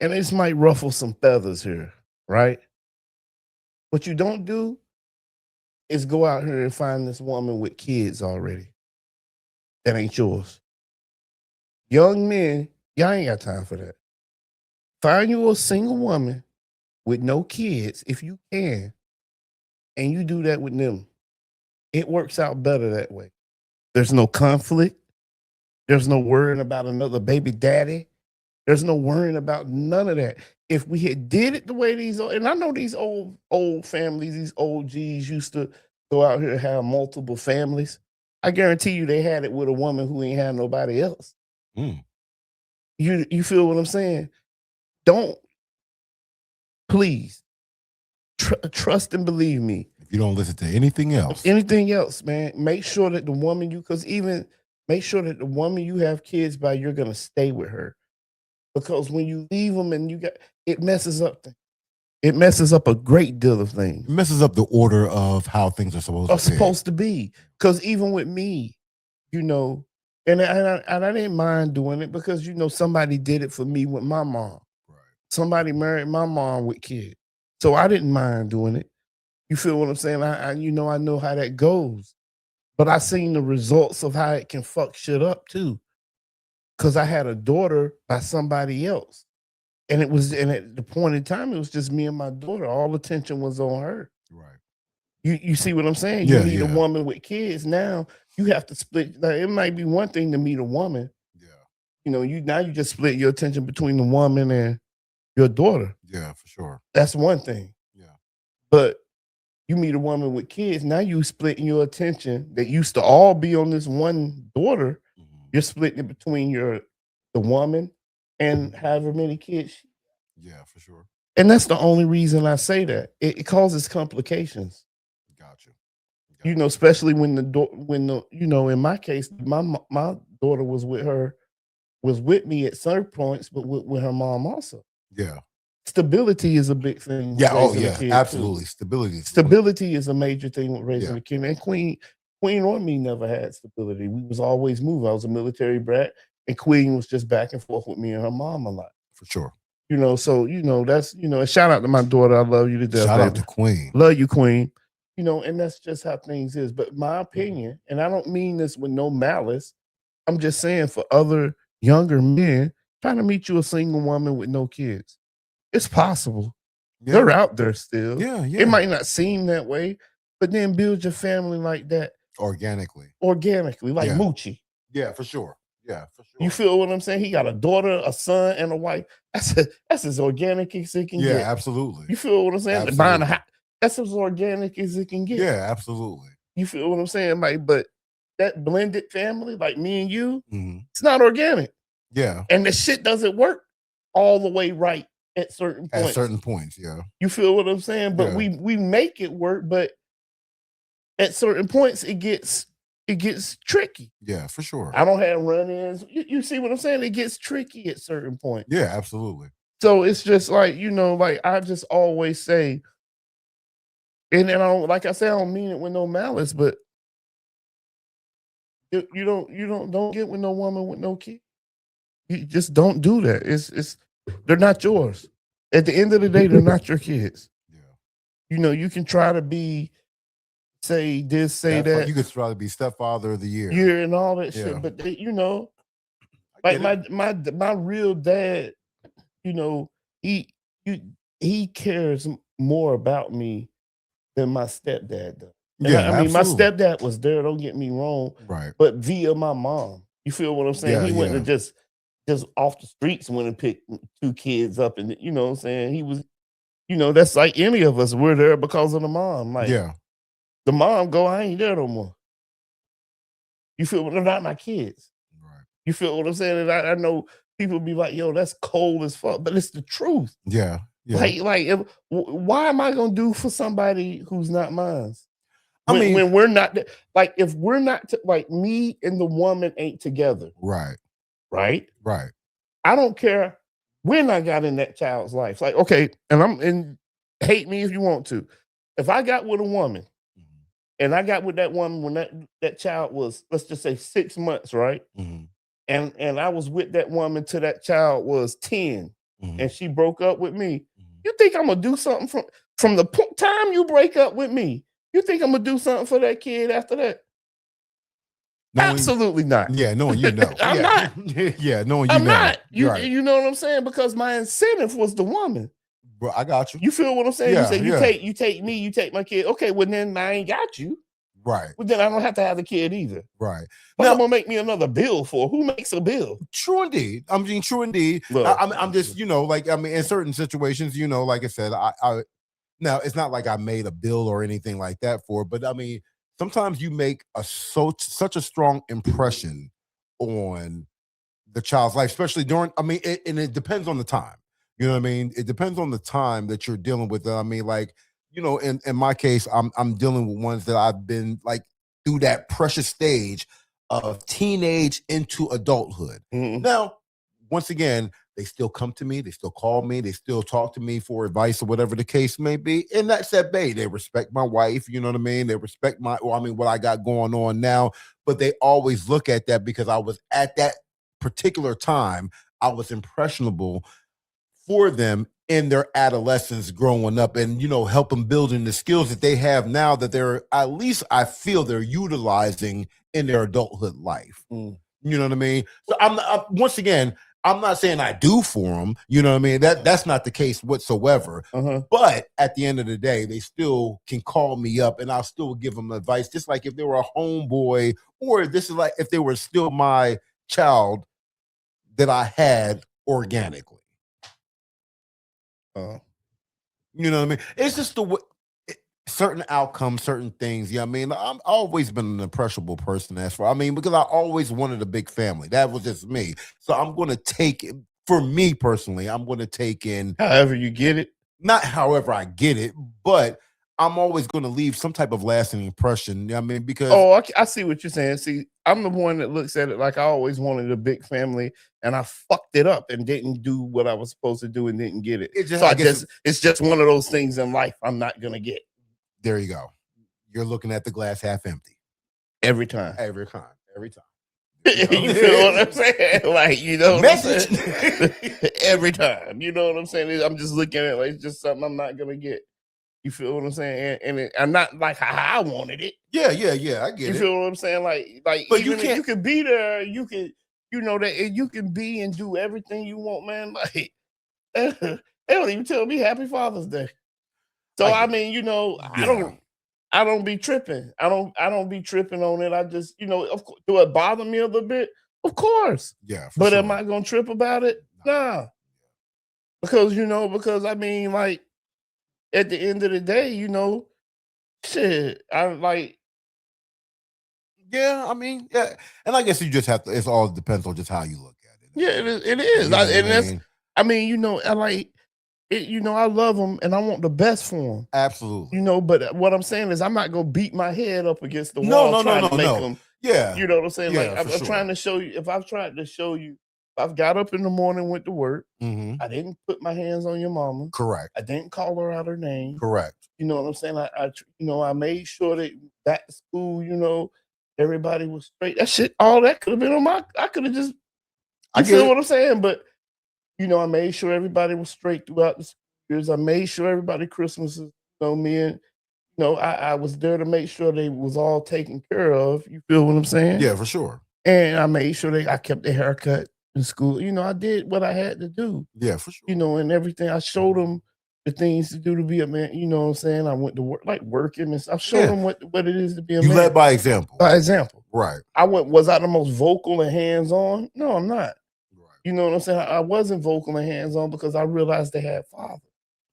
And this might ruffle some feathers here, right? What you don't do is go out here and find this woman with kids already. That ain't yours. Young men, y'all ain't got time for that. Find you a single woman with no kids, if you can, and you do that with them. It works out better that way. There's no conflict. There's no worrying about another baby daddy. There's no worrying about none of that. If we had did it the way and I know these old families, these old G's used to go out here and have multiple families. I guarantee you they had it with a woman who ain't had nobody else. Mm. You feel what I'm saying? Don't, please, trust and believe me. If you don't listen to anything else, man, make sure that the woman make sure that the woman you have kids by, you're going to stay with her. Because when you leave them and it messes up things. It messes up a great deal of things. It messes up the order of how things are supposed to be. Because even with me, you know, and I didn't mind doing it because, you know, somebody did it for me with my mom. Right. Somebody married my mom with kids. So I didn't mind doing it. You feel what I'm saying? I know how that goes. But I seen the results of how it can fuck shit up too. Because I had a daughter by somebody else. And at the point in time, it was just me and my daughter. All attention was on her. Right. You see what I'm saying? Yeah, you meet a woman with kids. Now you have to split. Now, it might be one thing to meet a woman. Yeah. You know, you just split your attention between the woman and your daughter. Yeah, for sure. That's one thing. Yeah. But you meet a woman with kids. Now you splitting your attention that used to all be on this one daughter. Mm-hmm. You're splitting it between the woman and however many kids. Yeah, for sure. And that's the only reason I say that. It causes complications. Gotcha. You know, especially when in my case, my daughter was with me at certain points, but with her mom also. Yeah. Stability is a big thing. Yeah. Oh, yeah. Absolutely. Too. Stability is a major thing with raising a kid. And Queen or me never had stability. We was always moving. I was a military brat, and Queen was just back and forth with me and her mom a lot. For sure. You know, so that's and shout out to my daughter. I love you to death. Shout out to Queen. Love you, Queen. You know, and that's just how things is. But my opinion, and I don't mean this with no malice, I'm just saying for other younger men trying to meet you a single woman with no kids. It's possible. They're out there still. Yeah, yeah. It might not seem that way, but then build your family like that Organically, like Yeah. Moochie. Yeah, for sure. Yeah, for sure. You feel what I'm saying? He got a daughter, a son, and a wife. That's as organic as it can Yeah, get. absolutely. You feel what I'm saying? Buying a Absolutely. house, that's as organic as it can get. Yeah, absolutely. You feel what I'm saying? Like, but that blended family, like me and you, Mhm. it's not organic. Yeah, And the shit doesn't work all the way right at certain at points. certain points. Yeah, You feel what I'm saying? But Yeah. we make it work, but at certain points it gets tricky. yeah, for sure. I don't have run-ins. You see what I'm saying? It gets tricky at certain points. Yeah, absolutely. So it's just like, like I just always say, and I don't, like I say, I don't mean it with no malice, but you don't get with no woman with no kid. You just don't do that. It's they're not yours. At the end of the day, they're not your kids. Yeah, You can try to be say this, say That's why that, you could try to be stepfather of the year. year and all that Yeah. shit, but they, I like get my real dad, he he cares more about me than my stepdad does. And Yeah, I mean, my absolutely. stepdad was there, don't get me wrong, Right. but via my mom. You feel what I'm saying? Yeah, He went yeah. and just off the streets went and picked 2 kids up, and you know what I'm saying? He was, that's like any of us. We're there because of the mom. Like Yeah, the mom go, I ain't there no more. You feel they're not my kids. right. You feel what I'm saying? And I know people be like, yo, that's cold as fuck, but it's the truth. Yeah, yeah. Why am I gonna do for somebody who's not mine? I mean, When we're not like, if we're not like me and the woman ain't together, right, right? right. I don't care when I got in that child's life. Like, okay, and hate me if you want to. If I got with a woman Mhm, and I got with that woman when that child was, let's just say 6 months, right? mhm, And I was with that woman till that child was 10, mhm, and she broke up with me. mhm. You think I'm gonna do something from the time you break up with me? You think I'm gonna do something for that kid after that? Knowing, Absolutely not. yeah, knowing you know. I'm yeah. not. Yeah, knowing you I'm know. not. Right. You know what I'm saying? Because my incentive was the woman. Bro, I got you. You feel what I'm saying? You Yeah, say yeah. you take me, you take my kid. Okay, well then I ain't got you. Right, Well then I don't have to have the kid either. right. What Now, I'm gonna make me another bill for? Who makes a bill? true indeed. I mean, true indeed. Well, I'm just, like, I mean, in certain situations, like I said, I now it's not like I made a bill or anything like that for it, but I mean, sometimes you make such a strong impression on the child's life, especially during, I mean, and it depends on the time. You know what I mean? It depends on the time that you're dealing with. I mean, like, in my case, I'm dealing with ones that I've been like through that precious stage of teenage into adulthood. mhm. Now, once again, they still come to me, they still call me, they still talk to me for advice or whatever the case may be. And that's that bay. They respect my wife, you know what I mean? They respect what I got going on now, but they always look at that because I was at that particular time, I was impressionable for them in their adolescence growing up, and help them building the skills that they have now that they're, at least I feel, they're utilizing in their adulthood life. Mm. You know what I mean? So once again, I'm not saying I do for them. You know what I mean? That's not the case whatsoever. Uh-huh. But at the end of the day, they still can call me up, and I'll still give them advice, just like if they were a homeboy, or this is like if they were still my child that I had organically. You know what I mean? It's just the way, certain outcomes, certain things. Yeah, I mean, I've always been an impressionable person. As for, I mean, because I always wanted a big family. That was just me. So I'm going to take it. For me personally, I'm going to take in However you get it. not however I get it, but I'm always going to leave some type of lasting impression. I mean, because I see what you're saying. See, I'm the one that looks at it like I always wanted a big family, and I fucked it up and didn't do what I was supposed to do and didn't get it. It's just one of those things in life I'm not gonna get. There you go. You're looking at the glass half empty every time. Every time. Every time. You feel what I'm saying? Like, Message. Every time. You know what I'm saying? I'm just looking at it like it's just something I'm not gonna get. You feel what I'm saying? And I'm not like how I wanted it. Yeah. I get it. You feel what I'm saying? Like, but even if you can be there, you can, that you can be and do everything you want, man. Like, They don't even tell me Happy Father's Day. So I mean, you know, Yeah. I don't be tripping. I don't be tripping on it. I just, you know, of course, do it bother me a little bit? Of course. Yeah, for But sure. am I gonna trip about it? Nah. Because you know, because I mean, like at the end of the day, you know, shit, I like. Yeah, I mean, yeah, and I guess you just have to. It all depends on just how you look at it. Yeah, it is. You know what I And that's, mean? I mean, you know, I like it, you know, I love them and I want the best for them. Absolutely. You know, but what I'm saying is I'm not gonna beat my head up against the No, wall no, no, trying no, to make no. them. Yeah, You know what I'm saying? Like yeah, I'm, for I'm trying sure. to show you. If I've tried to show you, if I've got up in the morning, went to work. Mm-hmm. I didn't put my hands on your mama. Correct. I didn't call her out her name. Correct. You know what I'm saying? You know, I made sure that back to school, you know, everybody was straight. That shit, all that could have been on my. I could have just. I You get feel it. what I'm saying? But you know, I made sure everybody was straight throughout the years. I made sure everybody Christmases, you know, me and you know, I was there to make sure they was all taken care of. You feel what I'm saying? Yeah, for sure. And I made sure I kept their haircut in school. You know, I did what I had to do. Yeah, for sure. You know, and everything. I showed them the things to do to be a man. You know what I'm saying? I went to work, like working, and I showed them what it is to be a You man. led by example. By example, right? Was I the most vocal and hands on? No, I'm not. Right. You know what I'm saying? I wasn't vocal and hands on because I realized they had fathers.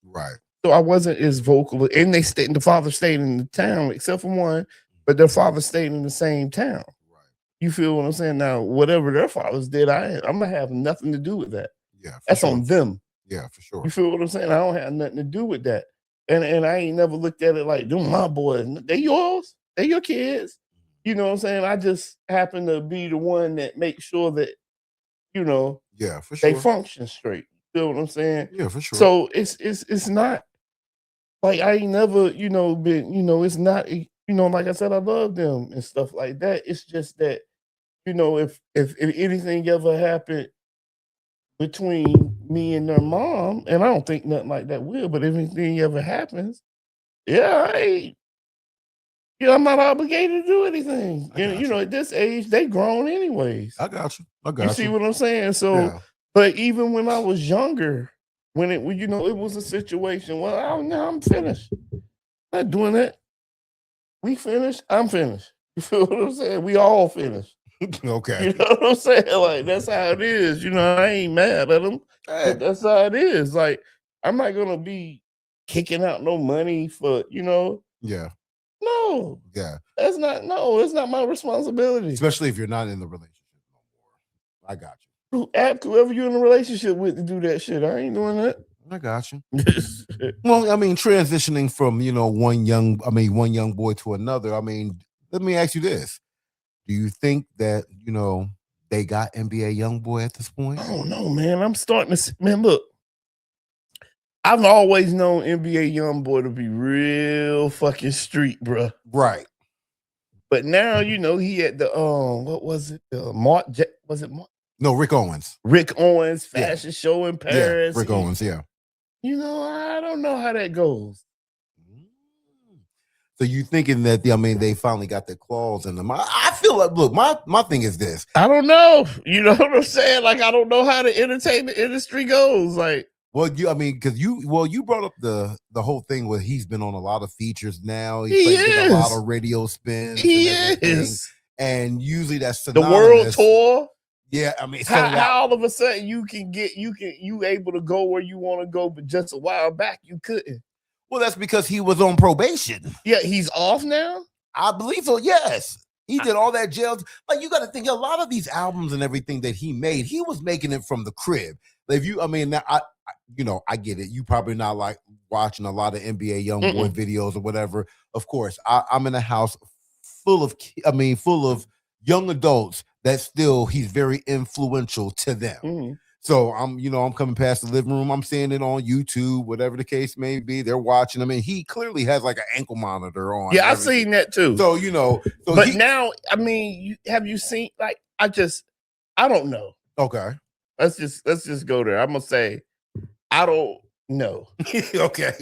Right. So I wasn't as vocal, and the father stayed in the town, except for one, but their father stayed in the same town. Right. You feel what I'm saying? Now, whatever their fathers did, I'm gonna have nothing to do with that. Yeah, that's on them. Yeah, for sure. You feel what I'm saying? I don't have nothing to do with that. And I ain't never looked at it like, them my boys. They yours. They your kids. You know what I'm saying? I just happen to be the one that makes sure that, you know, yeah, for sure. they function straight. You feel what I'm saying? Yeah, for sure. So it's not like I ain't never, you know, been, you know, it's not, you know, like I said, I love them and stuff like that. It's just that, you know, if anything ever happened between me and their mom, and I don't think nothing like that will, but if anything ever happens, yeah, you know, I'm not obligated to do anything. And you know, at this age, they grown anyways. I got you. You see what I'm saying? So, but even when I was younger, when you know, it was a situation. Well, now I'm finished. Not doing that. We finished. I'm finished. You feel what I'm saying? We all finished. Okay. You know what I'm saying? Like that's how it is. You know, I ain't mad at them. But that's how it is. Like I'm not gonna be kicking out no money for, you know. Yeah. No. Yeah. That's not. No, it's not my responsibility. Especially if you're not in the relationship no more. I got you. Whoever you're in a relationship with to do that shit. I ain't doing that. I got you. Well, I mean, transitioning from, you know, one young boy to another. I mean, let me ask you this. Do you think that, you know, they got NBA YoungBoy at this point? I don't know, man. I'm starting to see, man, look. I've always known NBA YoungBoy to be real fucking street, bro. Right. But now, you know, he at the what was it? Was it Mark? No, Rick Owens. Rick Owens fashion show in Paris. Yeah, Rick Owens, yeah. You know, I don't know how that goes. So you thinking that they finally got their claws in them? I feel like, look, my thing is this. I don't know. You know what I'm saying? Like I don't know how the entertainment industry goes. Like, well, because you brought up the whole thing where he's been on a lot of features now. He plays a lot of radio spins. He is. And usually that's the world tour. Yeah, I mean, how all of a sudden you able to go where you want to go, but just a while back you couldn't. Well, that's because he was on probation. Yeah, he's off now? I believe so, yes. He did all that jail. Like, you got to think, a lot of these albums and everything that he made, he was making it from the crib. If you, I get it. You probably not like watching a lot of NBA YoungBoy videos or whatever. Of course, I'm in a house full of young adults that still he's very influential to them. Mm-hmm. So I'm coming past the living room. I'm seeing it on YouTube, whatever the case may be. They're watching. I mean, he clearly has like an ankle monitor on. Yeah, I've seen that too. So but now, I mean, have you seen? Like, I don't know. Okay, let's just go there. I'm gonna say, I don't know. Okay.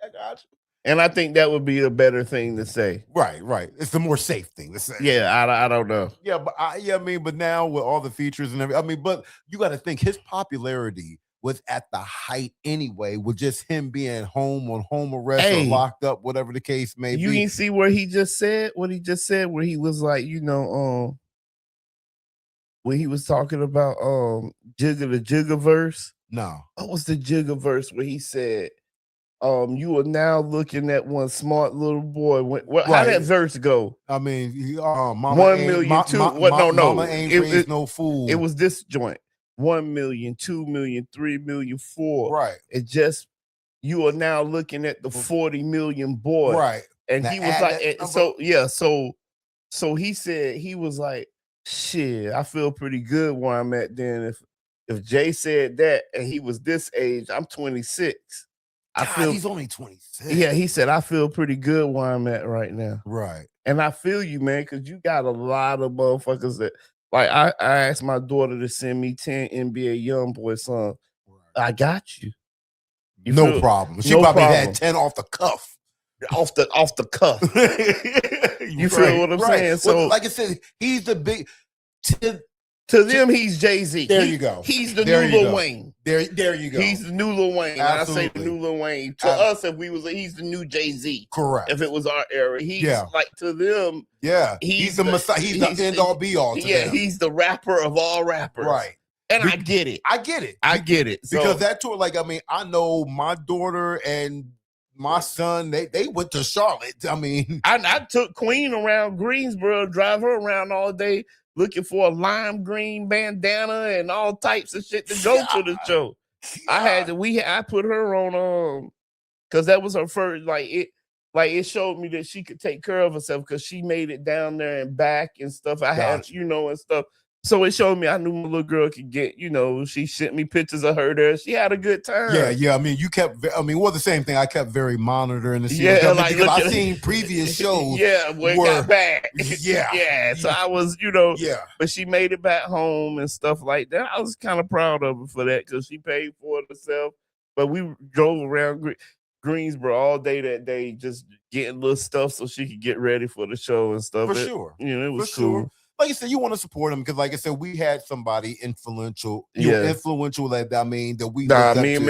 I got you. And I think that would be a better thing to say. Right. It's the more safe thing to say. Yeah, I don't know. Yeah, but but now with all the features and everything, but you got to think his popularity was at the height anyway, with just him being home on home arrest or locked up, whatever the case may be. You didn't see where he just said what he just said, where he was like, when he was talking about the Jigga verse. No. What was the Jigga verse where he said, you are now looking at one smart little boy. How that verse go? I mean, mama 1 million, mama ain't raised no fool. It was this joint. 1 million, 2 million, 3 million, 4. Right. It just, you are now looking at the 40 million boy. Right. And now he was like, so he said, he was like, shit, I feel pretty good where I'm at then. If Jay said that and he was this age, I'm 26. He's only 26. Yeah, he said, I feel pretty good where I'm at right now. Right. And I feel you, man, because you got a lot of motherfuckers that, like, I asked my daughter to send me 10 NBA YoungBoy songs. Right. I got you. No problem. She probably had 10 off the cuff. Off the cuff. You feel what I'm saying? So, well, like I said, he's the big... To them, he's Jay-Z. There you go. He's the new Lil Wayne. There you go. He's the new Lil Wayne. I say the new Lil Wayne. To us, if we was, he's the new Jay-Z. Correct. If it was our era, he's like to them. Yeah, he's the Messiah. He's the end all be all. Yeah, he's the rapper of all rappers. Right. And I get it. I get it. Because that tour, like, I mean, I know my daughter and my son, they went to Charlotte. I mean, I took Queen around Greensboro, drive her around all day, looking for a lime green bandana and all types of shit to go to the show. I put her on because that was her first, it showed me that she could take care of herself because she made it down there and back and stuff. I had, and stuff. So it showed me I knew my little girl could get, she sent me pictures of her there. She had a good time. Yeah. I mean, the same thing. I kept very monitoring the scene. Yeah, because I've seen previous shows. Yeah, where it got bad. Yeah. Yeah. So I was, but she made it back home and stuff like that. I was kind of proud of her for that because she paid for it herself. But we drove around Greensboro all day that day, just getting little stuff so she could get ready for the show and stuff. For sure. It was for cool. Sure. Like I said, you want to support him because, like I said, we had somebody influential. That we.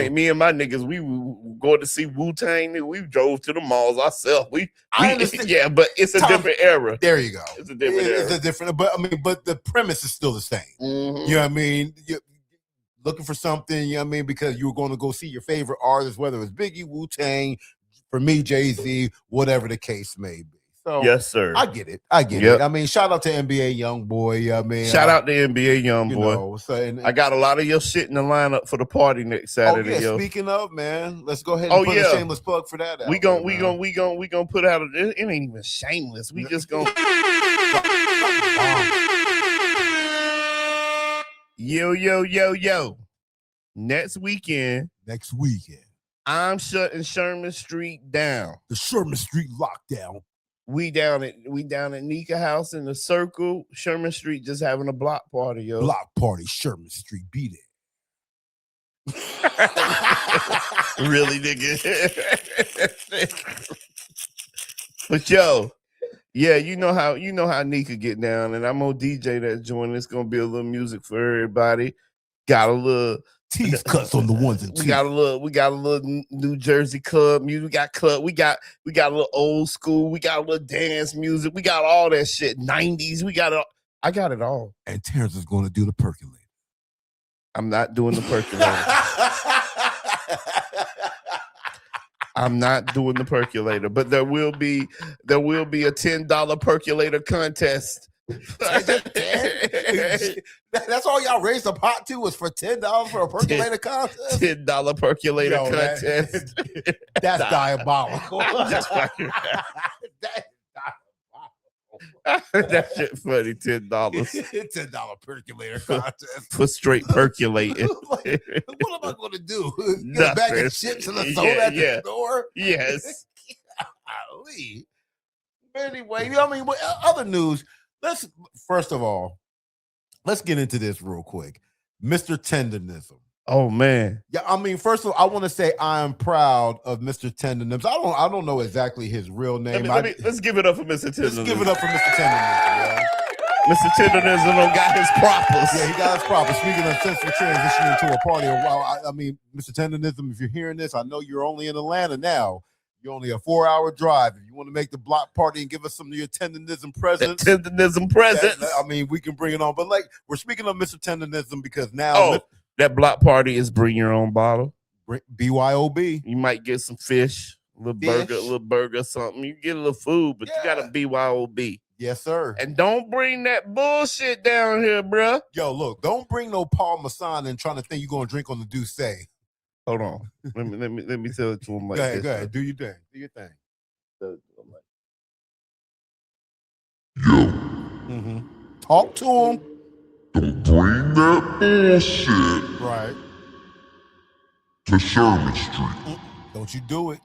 Me and my niggas, we were going to see Wu-Tang. We drove to the malls ourselves. I understand. Yeah, but it's a different era. There you go. It's a different era. It's a different, but the premise is still the same. Mm-hmm. You know what I mean? You're looking for something. You know what I mean? Because you were going to go see your favorite artist, whether it's Biggie, Wu-Tang, for me, Jay-Z, whatever the case may be. So, yes, sir. I get it. I mean, shout out to NBA YoungBoy. I mean, shout out to NBA YoungBoy. I got a lot of your shit in the lineup for the party next Saturday. Speaking of, man, let's go ahead and put a shameless plug for that. We gonna put out it ain't even shameless. We just gonna yo. Next weekend. I'm shutting Sherman Street down. The Sherman Street lockdown. We down at Nika House in the Circle. Sherman Street just having a block party, yo. Block party, Sherman Street, be there. Really, nigga. But yo, yeah, you know how Nika get down, and I'm gonna DJ that joint. It's gonna be a little music for everybody. Got a little tease cuts on the ones and twos. We got a little New Jersey club music. We got a little old school. We got a little dance music. We got all that shit. 90s. I got it all. And Terrence is going to do the percolator. I'm not doing the percolator. I'm not doing the percolator, but there will be a $10 percolator contest. That's all y'all raised the pot to was for $10 for a percolator contest. $10 percolator contest. That's diabolical. That shit funny. $10. $10 percolator contest for straight percolating. What am I going to do? Get a bag of chips and a soda at the store? Yes. Anyway, I mean, other news. First of all, let's get into this real quick. Mr. Tenderism. Oh man. Yeah, I mean, first of all, I want to say I am proud of Mr. Tenderness. I don't know exactly his real name. Let's give it up for Mr. Tenderness. Let's give it up for Mr. Tenderness. Mr. Tenderness got his propers. Yeah, he got his propers. Speaking of since we're transitioning to a party, wow, I mean, Mr. Tenderness, if you're hearing this, I know you're only in Atlanta now. You're only a 4-hour drive. If you want to make the block party and give us some of your tendenism presents, I mean, we can bring it on. But like, we're speaking of Mr. Tendenism because now that block party is bring your own bottle. BYOB. You might get some fish, a little burger, something. You get a little food, but you got a BYOB. Yes, sir. And don't bring that bullshit down here, bruh. Yo, look, don't bring no Parmesan and trying to think you're gonna drink on the Douce. Hold on. let me tell it to him like this. Go ahead. Do your thing. Do your thing. Yo. Talk to him. Don't bring that bullshit. Right. To Sherman Street. Don't you do it.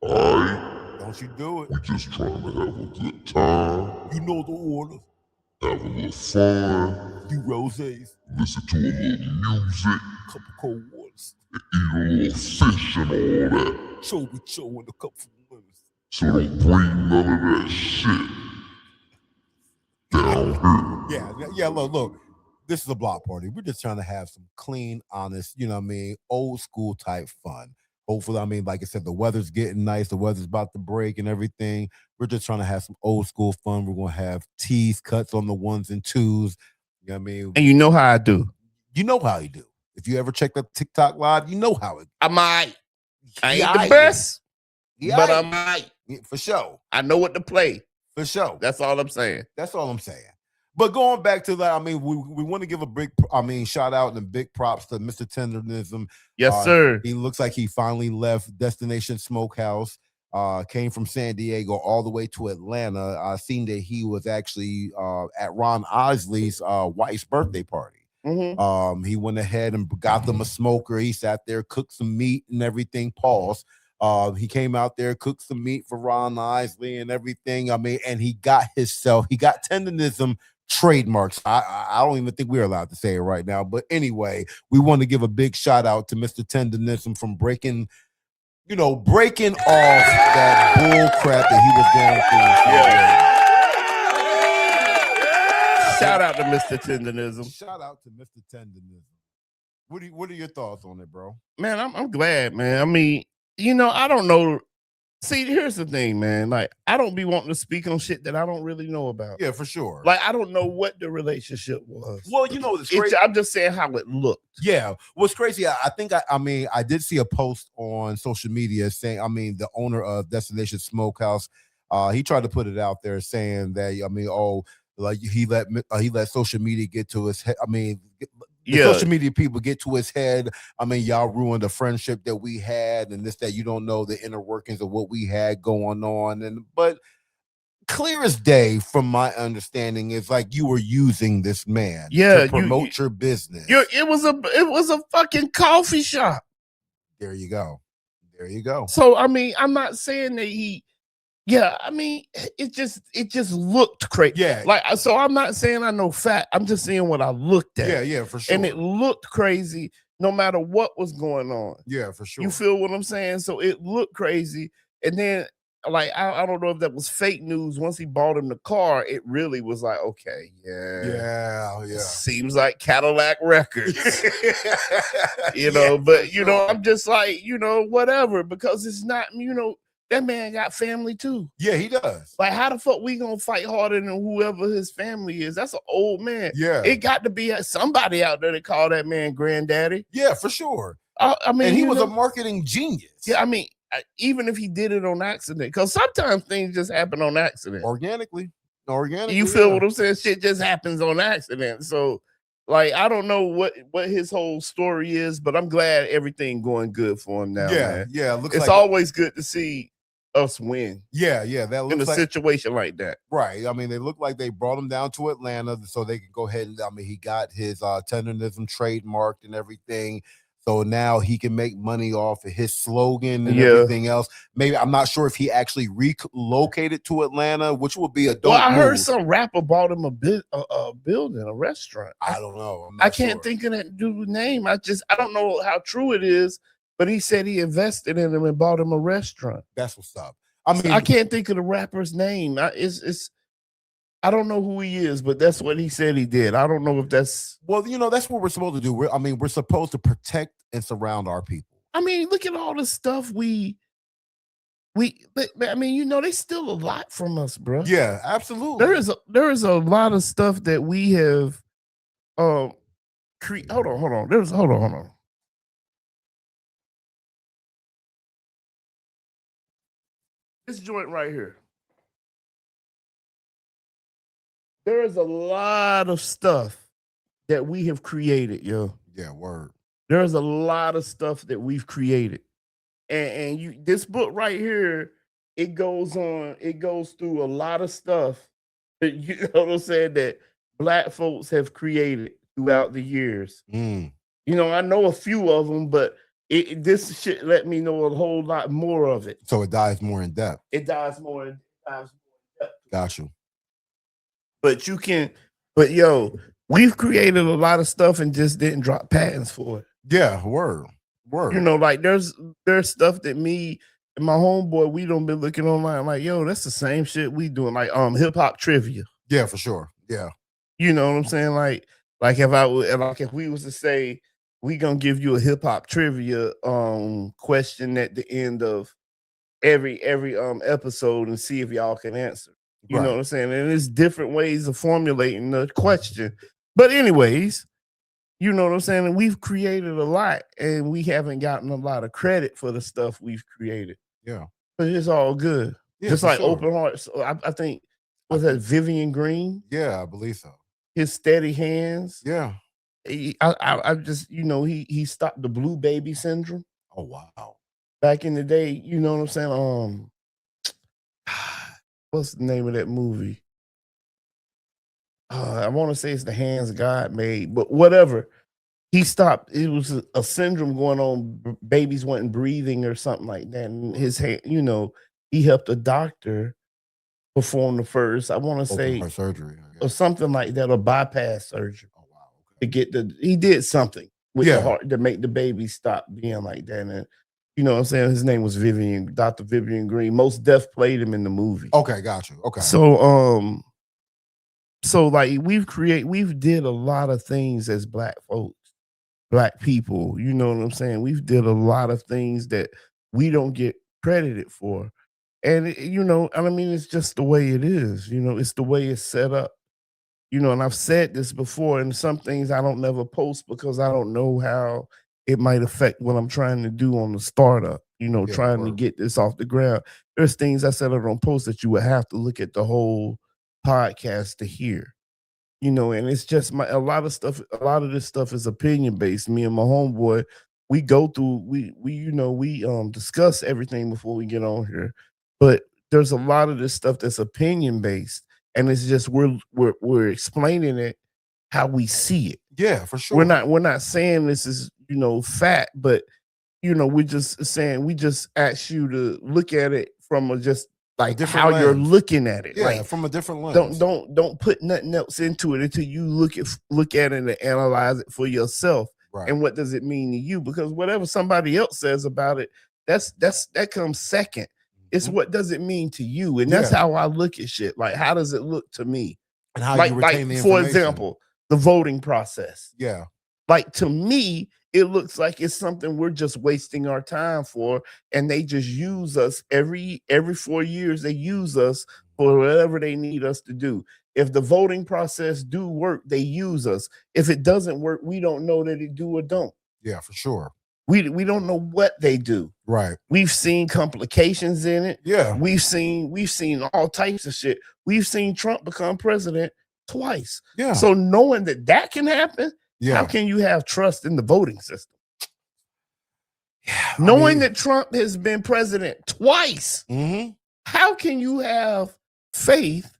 Alright. Don't you do it. We just trying to have a good time. You know the order. Have a little fun. Do rosés. Listen to a little music. Couple cold waters. And eat a little fish and all that. Show and a couple of women. So don't bring none of that shit down here. Yeah, look. This is a block party. We're just trying to have some clean, honest, you know what I mean, old school type fun. Hopefully, I mean, like I said, the weather's getting nice. The weather's about to break and everything. We're just trying to have some old school fun. We're going to have tease cuts on the 1s and 2s. You know what I mean? And you know how I do. You know how you do. If you ever checked up TikTok Live, you know how it. I ain't the best, but I might. Yeah, for sure. I know what to play. For sure. That's all I'm saying. That's all I'm saying. But going back to that, I mean, we want to give a big, shout out and big props to Mr. Tendernism. Yes, sir. He looks like he finally left Destination Smokehouse, came from San Diego all the way to Atlanta. I seen that he was actually at Ron Isley's wife's birthday party. He went ahead and got them a smoker. He sat there, cooked some meat and everything. Pause. He came out there, cooked some meat for Ron Isley and everything. I mean, and he got Tendernism trademarks. I don't even think we're allowed to say it right now. But anyway, we want to give a big shout out to Mr. Tendernism from breaking off that bull crap that he was going through. Shout out to Mr. Tendernism. Shout out to Mr. Tendernism. What are your thoughts on it, bro? Man, I'm glad, man. I mean, I don't know. See, here's the thing, man. Like, I don't be wanting to speak on shit that I don't really know about. Yeah, for sure. Like, I don't know what the relationship was. Well, it's crazy. I'm just saying how it looked. Yeah. What's crazy, I think I did see a post on social media saying, the owner of Destination Smokehouse, he tried to put it out there saying that, he let social media get to his head. Social media people get to his head. Y'all ruined the friendship that we had and this, that. You don't know the inner workings of what we had going on. But clear as day, from my understanding, is like you were using this man to promote your business. It was a fucking coffee shop. There you go. So, I'm not saying that it just looked crazy. Yeah. Like, so I'm not saying I know fact. I'm just saying what I looked at. Yeah, for sure. And it looked crazy no matter what was going on. Yeah, for sure. You feel what I'm saying? So it looked crazy. And then, like, I don't know if that was fake news. Once he bought him the car, it really was like, okay, yeah. Seems like Cadillac Records. But I'm just like, whatever, because it's not, that man got family too. Yeah, he does. Like, how the fuck we gonna fight harder than whoever his family is? That's an old man. Yeah. It got to be somebody out there to call that man granddaddy. Yeah, for sure. And he was a marketing genius. Yeah, even if he did it on accident, because sometimes things just happen on accident. Organically. You feel what I'm saying? Shit just happens on accident. So, like, I don't know what his whole story is, but I'm glad everything going good for him now. Man. Yeah. It's always good to see us win. Yeah. That looks in a situation like that. Right. They look like they brought him down to Atlanta so they could go ahead and he got his Tendernism trademarked and everything. So now he can make money off of his slogan and Yeah. everything else. Maybe I'm not sure if he actually relocated to Atlanta, which would be a dope Well, I heard move. some rapper bought him a building, a restaurant. I don't know. I'm I not can't sure. think of that dude's name. I don't know how true it is, but he said he invested in him and bought him a restaurant. That's what's up. I mean, I can't think of the rapper's name. I don't know who he is, but that's what he said he did. I don't know if that's. well, that's what we're supposed to do. We're supposed to protect and surround our people. I mean, look at all the stuff I mean, they steal a lot from us, bro. Yeah, absolutely. There is a lot of stuff that we have hold on. Hold on. This joint right here. There is a lot of stuff that we have created, yo. Yeah, word. There's a lot of stuff that we've created. And this book right here, it goes through a lot of stuff that that Black folks have created throughout the years. Mm. I know a few of them, but this shit let me know a whole lot more of it. So it dives more in depth. It dives more in depth. Got you. But we've created a lot of stuff and just didn't drop patents for it. Yeah, word. Like there's stuff that me and my homeboy, we don't been looking online like, yo, that's the same shit we doing, like hip hop trivia. Yeah, for sure. Yeah. You know what I'm saying? Like if we was to say we gonna give you a hip hop trivia question at the end of every episode and see if y'all can answer. You know what I'm saying? And there's different ways of formulating the question. But anyways, you know what I'm saying? And we've created a lot and we haven't gotten a lot of credit for the stuff we've created. Yeah. But it's all good. Yeah, just like sure. Open Hearts. I think, was that Vivian Green? Yeah, I believe so. His Steady Hands. Yeah. I just, he stopped the blue baby syndrome. Oh, wow. Back in the day, you know what I'm saying? What's the name of that movie? I want to say it's The Hands God Made, but whatever. He stopped. It was a syndrome going on. Babies wasn't breathing or something like that. And his hand, he helped a doctor perform the first, I want to say, surgery or something like that, a bypass surgery. Oh, wow. Okay. To he did something with the heart to make the baby stop being like that. And you know what I'm saying? His name was Dr. Vivian Green. Most Def played him in the movie. Okay, got you. Okay. So like we've did a lot of things as Black folks, Black people, you know what I'm saying? We've did a lot of things that we don't get credited for. And I mean, it's just the way it is, it's the way it's set up. And I've said this before, and some things I don't never post because I don't know how it might affect what I'm trying to do on the startup, trying to get this off the ground. There's things I said I don't post that you would have to look at the whole podcast to hear, and it's just a lot of this stuff is opinion based. Me and my homeboy, we go through, we discuss everything before we get on here, but there's a lot of this stuff that's opinion based, and it's just we're explaining it how we see it. Yeah, for sure. We're not saying this is fact, but we're just saying we just ask you to look at it from just like how lens. You're looking at it. Yeah, like, from a different lens. Don't put nothing else into it until you look at it and analyze it for yourself. Right. And what does it mean to you? Because whatever somebody else says about it, that comes second. It's what does it mean to you? And that's how I look at shit. Like, how does it look to me? And how you retain the information. For example, the voting process. Yeah. Like, to me, it looks like it's something we're just wasting our time for, and they just use us every 4 years. They use us for whatever they need us to do. If the voting process do work, they use us. If it doesn't work, we don't know that it do or don't. Yeah, for sure. We don't know what they do. Right. We've seen complications in it. Yeah. We've seen all types of shit. We've seen Trump become president twice. Yeah. So knowing that can happen. Yeah. How can you have trust in the voting system? Yeah, knowing that Trump has been president twice, how can you have faith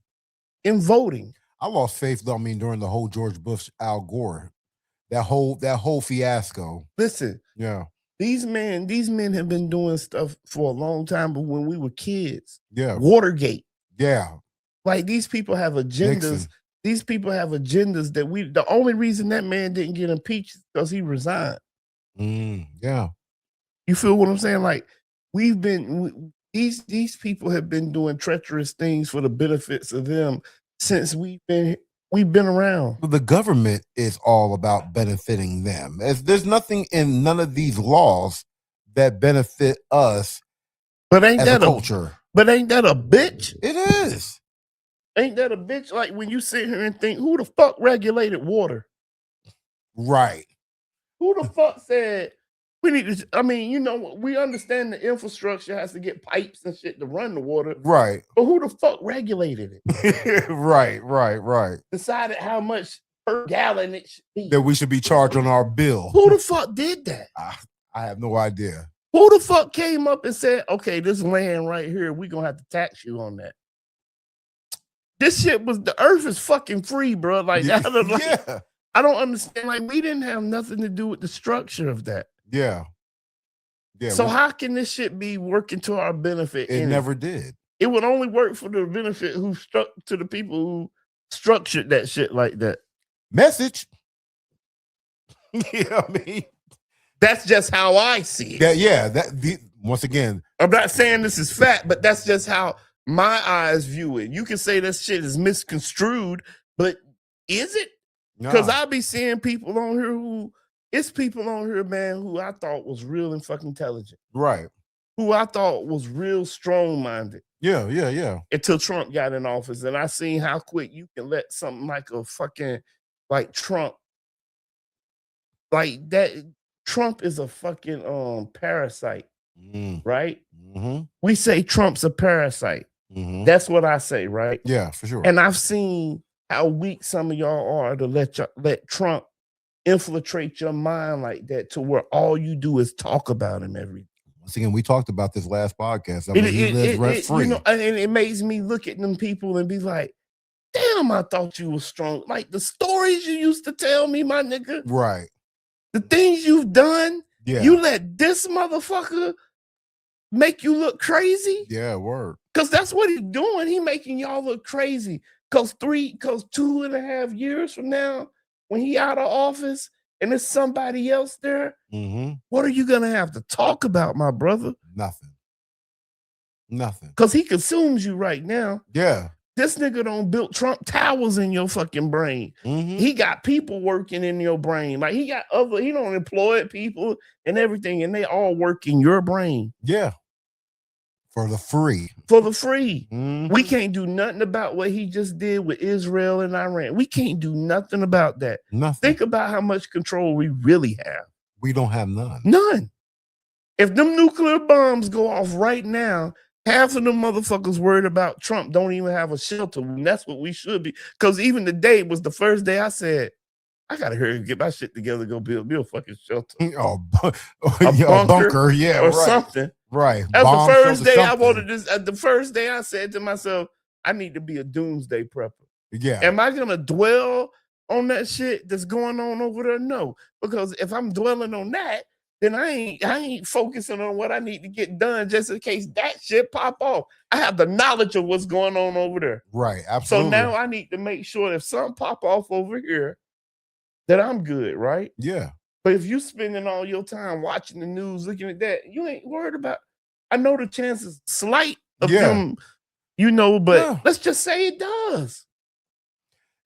in voting? I lost faith, though, during the whole George Bush, Al Gore. That whole fiasco. Listen, Yeah. these men have been doing stuff for a long time, but when we were kids, Yeah. Watergate. Yeah. Like these people have agendas. Nixon. These people have agendas that the only reason that man didn't get impeached is because he resigned. Yeah. You feel what I'm saying? Like these people have been doing treacherous things for the benefits of them since we've been around. The government is all about benefiting them. There's nothing in none of these laws that benefit us. But ain't as that a culture? But ain't that a bitch? It is. Ain't that a bitch? Like when you sit here and think, who the fuck regulated water? Right. Who the fuck said we need to? I mean, you know, we understand the infrastructure has to get pipes and shit to run the water. Right. But who the fuck regulated it? Right. Decided how much per gallon it should be. That we should be charged on our bill. Who the fuck did that? I have no idea. Who the fuck came up and said, okay, this land right here, we're going to have to tax you on that? This shit the earth is fucking free, bro. Like, yeah. I don't understand. Like, we didn't have nothing to do with the structure of that. Yeah. So how can this shit be working to our benefit? It never did. It would only work for the benefit to the people who structured that shit like that. Message. Yeah, I mean, that's just how I see it. Once again, I'm not saying this is fact, but that's just how my eyes view it. You can say this shit is misconstrued, but is it? Because I be seeing people on here people on here, man, who I thought was real and fucking intelligent. Right. Who I thought was real strong-minded. Yeah. Until Trump got in office. And I seen how quick you can let something like a fucking, like Trump, like that. Trump is a fucking parasite, right? Mm-hmm. We say Trump's a parasite. Mm-hmm. That's what I say, right? Yeah, for sure. And I've seen how weak some of y'all are to let Trump infiltrate your mind like that to where all you do is talk about him every day. Once again, we talked about this last podcast. I mean, he lives rent free. You know, and it makes me look at them people and be like, damn, I thought you were strong. Like the stories you used to tell me, my nigga. Right. The things you've done. Yeah. You let this motherfucker make you look crazy. Yeah, word. Because that's what he's doing. He making y'all look crazy. Because 2.5 years from now, when he out of office and there's somebody else there, what are you gonna have to talk about, my brother? Nothing. Because he consumes you right now. Yeah. This nigga don't build Trump towers in your fucking brain. He got people working in your brain. Like he don't employ people and everything, and they all work in your brain. Yeah. For the free. We can't do nothing about what he just did with Israel and Iran. We can't do nothing about that. Nothing. Think about how much control we really have. We don't have none. None. If them nuclear bombs go off right now, half of them motherfuckers worried about Trump don't even have a shelter. And that's what we should be. Because even today was the first day I said, I gotta hurry and get my shit together, go build a fucking shelter. A bunker, yeah, or something. Right. That's the first day I wanted this. The first day I said to myself, I need to be a doomsday prepper. Yeah. Am I gonna dwell on that shit that's going on over there? No, because if I'm dwelling on that, then I ain't focusing on what I need to get done just in case that shit pop off. I have the knowledge of what's going on over there. Right. Absolutely. So now I need to make sure if something pop off over here, that I'm good, right? Yeah. But if you spending all your time watching the news, looking at that, you ain't worried about. I know the chances slight of them, you know, but let's just say it does.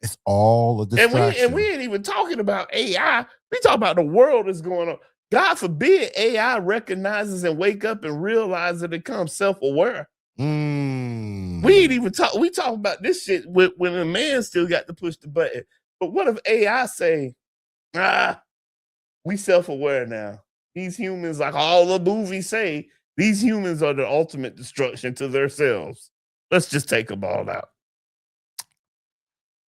It's all a distraction. And we ain't even talking about AI. We talk about the world that's going on. God forbid AI recognizes and wake up and realize that it becomes self-aware. We ain't even talk. We talk about this shit when a man still got to push the button. But what if AI say, we self-aware now. These humans, like all the movies say, these humans are the ultimate destruction to themselves. Let's just take them all out.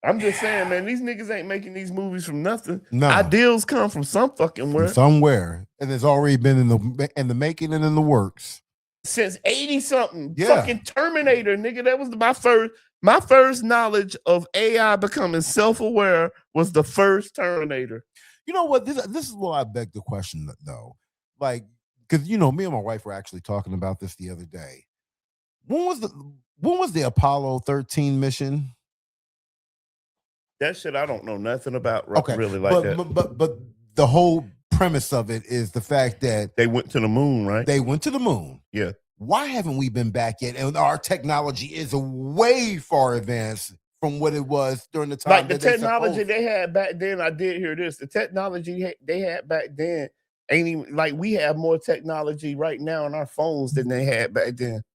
I'm just saying, man, these niggas ain't making these movies from nothing. No. Ideals come from some fucking where. Somewhere. And it's already been in the making and in the works. Since 80-something. Fucking Terminator, nigga. That was my first knowledge of AI becoming self-aware was the first Terminator. You know what? This is what I beg the question though. Like, because me and my wife were actually talking about this the other day. When was the Apollo 13 mission? That shit I don't know nothing about Okay, really like that. But the whole premise of it is the fact that They went to the moon, right? they went to the moon. Yeah. Why haven't we been back yet? And our technology is way far advanced from what it was during the time. Like the technology they had back then, I did hear this. The technology they had back then ain't even like we have more technology right now in our phones than they had back then.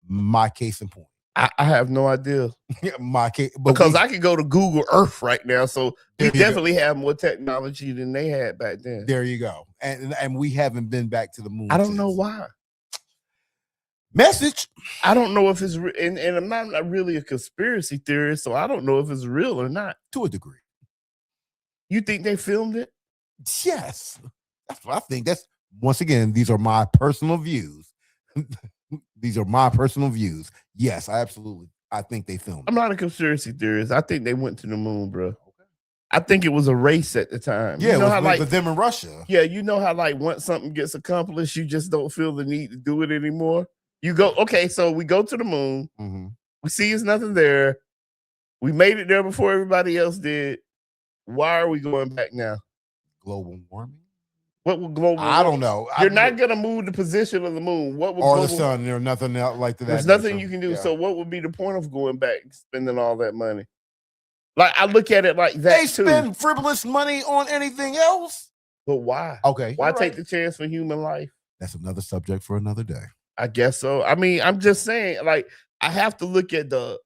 My case in point. I have no idea. My case, because I could go to Google Earth right now, so we definitely have more technology than they had back then. There you go, and we haven't been back to the moon. I don't know why. Message. I don't know if it's and I'm not really a conspiracy theorist, so I don't know if it's real or not. To a degree. You think they filmed it? Yes, that's what I think. That's once again, these are my personal views. These are my personal views. Yes, I think they filmed. I'm not a conspiracy theorist. I think they went to the moon, bro. Okay. I think it was a race at the time. Yeah, you know how like them in Russia. Yeah, you know how like once something gets accomplished, you just don't feel the need to do it anymore. You go, okay, so we go to the moon. Mm-hmm. We see it's nothing there. We made it there before everybody else did. Why are we going back now? Global warming? What would global warming? I don't know. You're not going to move the position of the moon. What would or the sun. There's nothing else like that. There's nothing you can do. Yeah. So what would be the point of going back and spending all that money? Like, I look at it like that. They spend frivolous money on anything else. But why? Okay. Why take the chance for human life? That's another subject for another day. I guess so. I mean, I'm just saying, like, I have to look at the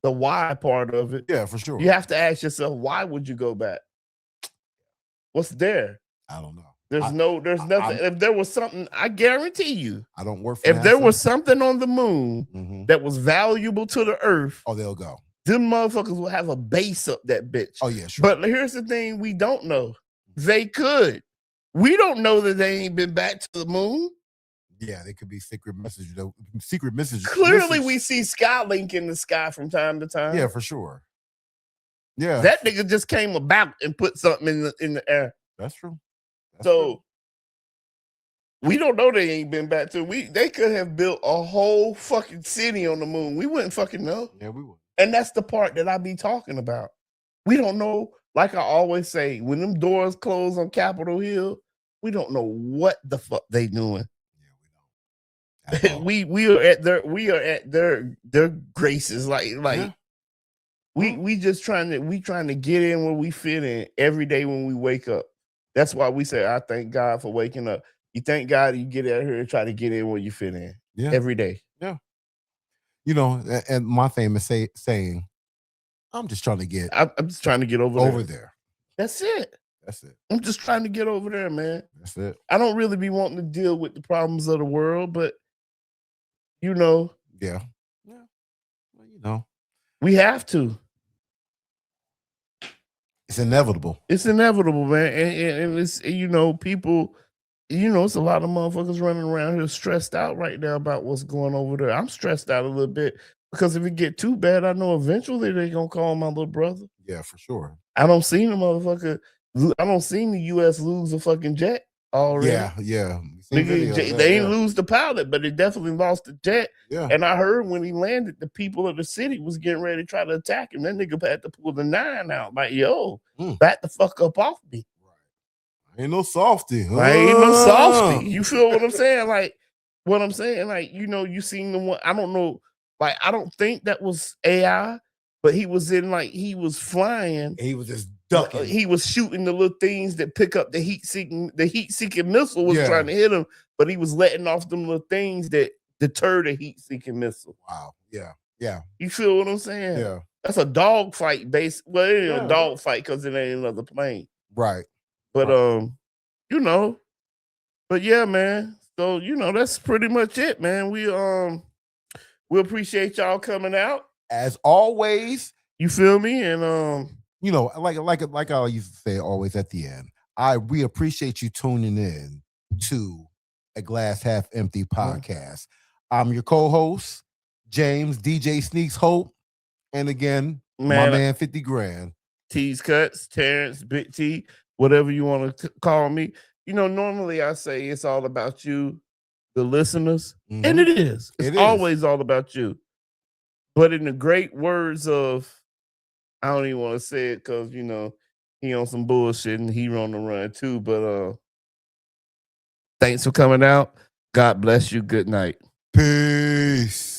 why part of it. Yeah, for sure. You have to ask yourself, why would you go back? What's there? I don't know. There's nothing. If there was something, I guarantee you. I don't work for if NASA. there was something on the moon that was valuable to the earth, they'll go. Them motherfuckers will have a base up that bitch. Oh, yeah, sure. But here's the thing we don't know. They could. We don't know that they ain't been back to the moon. Yeah, they could be secret messages. Secret messages. Clearly, we see Skylink in the sky from time to time. Yeah, for sure. Yeah. That nigga just came about and put something in the air. That's true. We don't know they ain't been back to. They could have built a whole fucking city on the moon. We wouldn't fucking know. Yeah, we would. And that's the part that I be talking about. We don't know. Like I always say, when them doors close on Capitol Hill, we don't know what the fuck they doing. Yeah, we don't. we are at their graces. We just trying to get in where we fit in every day when we wake up. That's why we say, I thank God for waking up. You thank God you get out here and try to get in where you fit in every day. Yeah. And my famous saying, I'm just trying to get I'm just trying to get over there. That's it. I'm just trying to get over there, man. That's it. I don't really be wanting to deal with the problems of the world, but Yeah. Well, we have to. It's inevitable. It's inevitable, man. And it's, people, it's a lot of motherfuckers running around here stressed out right now about what's going over there. I'm stressed out a little bit because if it get too bad, I know eventually they're going to call my little brother. Yeah, for sure. I don't see the motherfucker. I don't see the U.S. lose a fucking jet already. Yeah. They ain't lose the pilot, but they definitely lost the jet. Yeah. And I heard when he landed, the people of the city was getting ready to try to attack him. That nigga had to pull the 9 out. Like, yo, back the fuck up off me. Right. Ain't no softy. I ain't no softy. You feel what I'm saying? Like, what I'm saying? Like, you seen the one. I don't know. Like, I don't think that was AI, but he was he was flying. He was just ducking. He was shooting the little things that pick up the heat-seeking missile was trying to hit him, but he was letting off them little things that deter the heat-seeking missile. Wow. Yeah. You feel what I'm saying? Yeah. That's a dog fight base. Well, it ain't a dog fight because it ain't another plane. Right. But but yeah, man. So that's pretty much it, man. We appreciate y'all coming out as always. You feel me? And like I used to say always at the end, we appreciate you tuning in to a Glass Half Empty podcast. I'm your co-host, James DJ Sneaks Hope, and again, my man 50 Grand. T's Cuts, Terrence, Big T. whatever you want to call me. Normally I say it's all about you, the listeners, and it is. It's always all about you. But in the great words of, I don't even want to say it because he on some bullshit and he on the run too. But thanks for coming out. God bless you. Good night. Peace.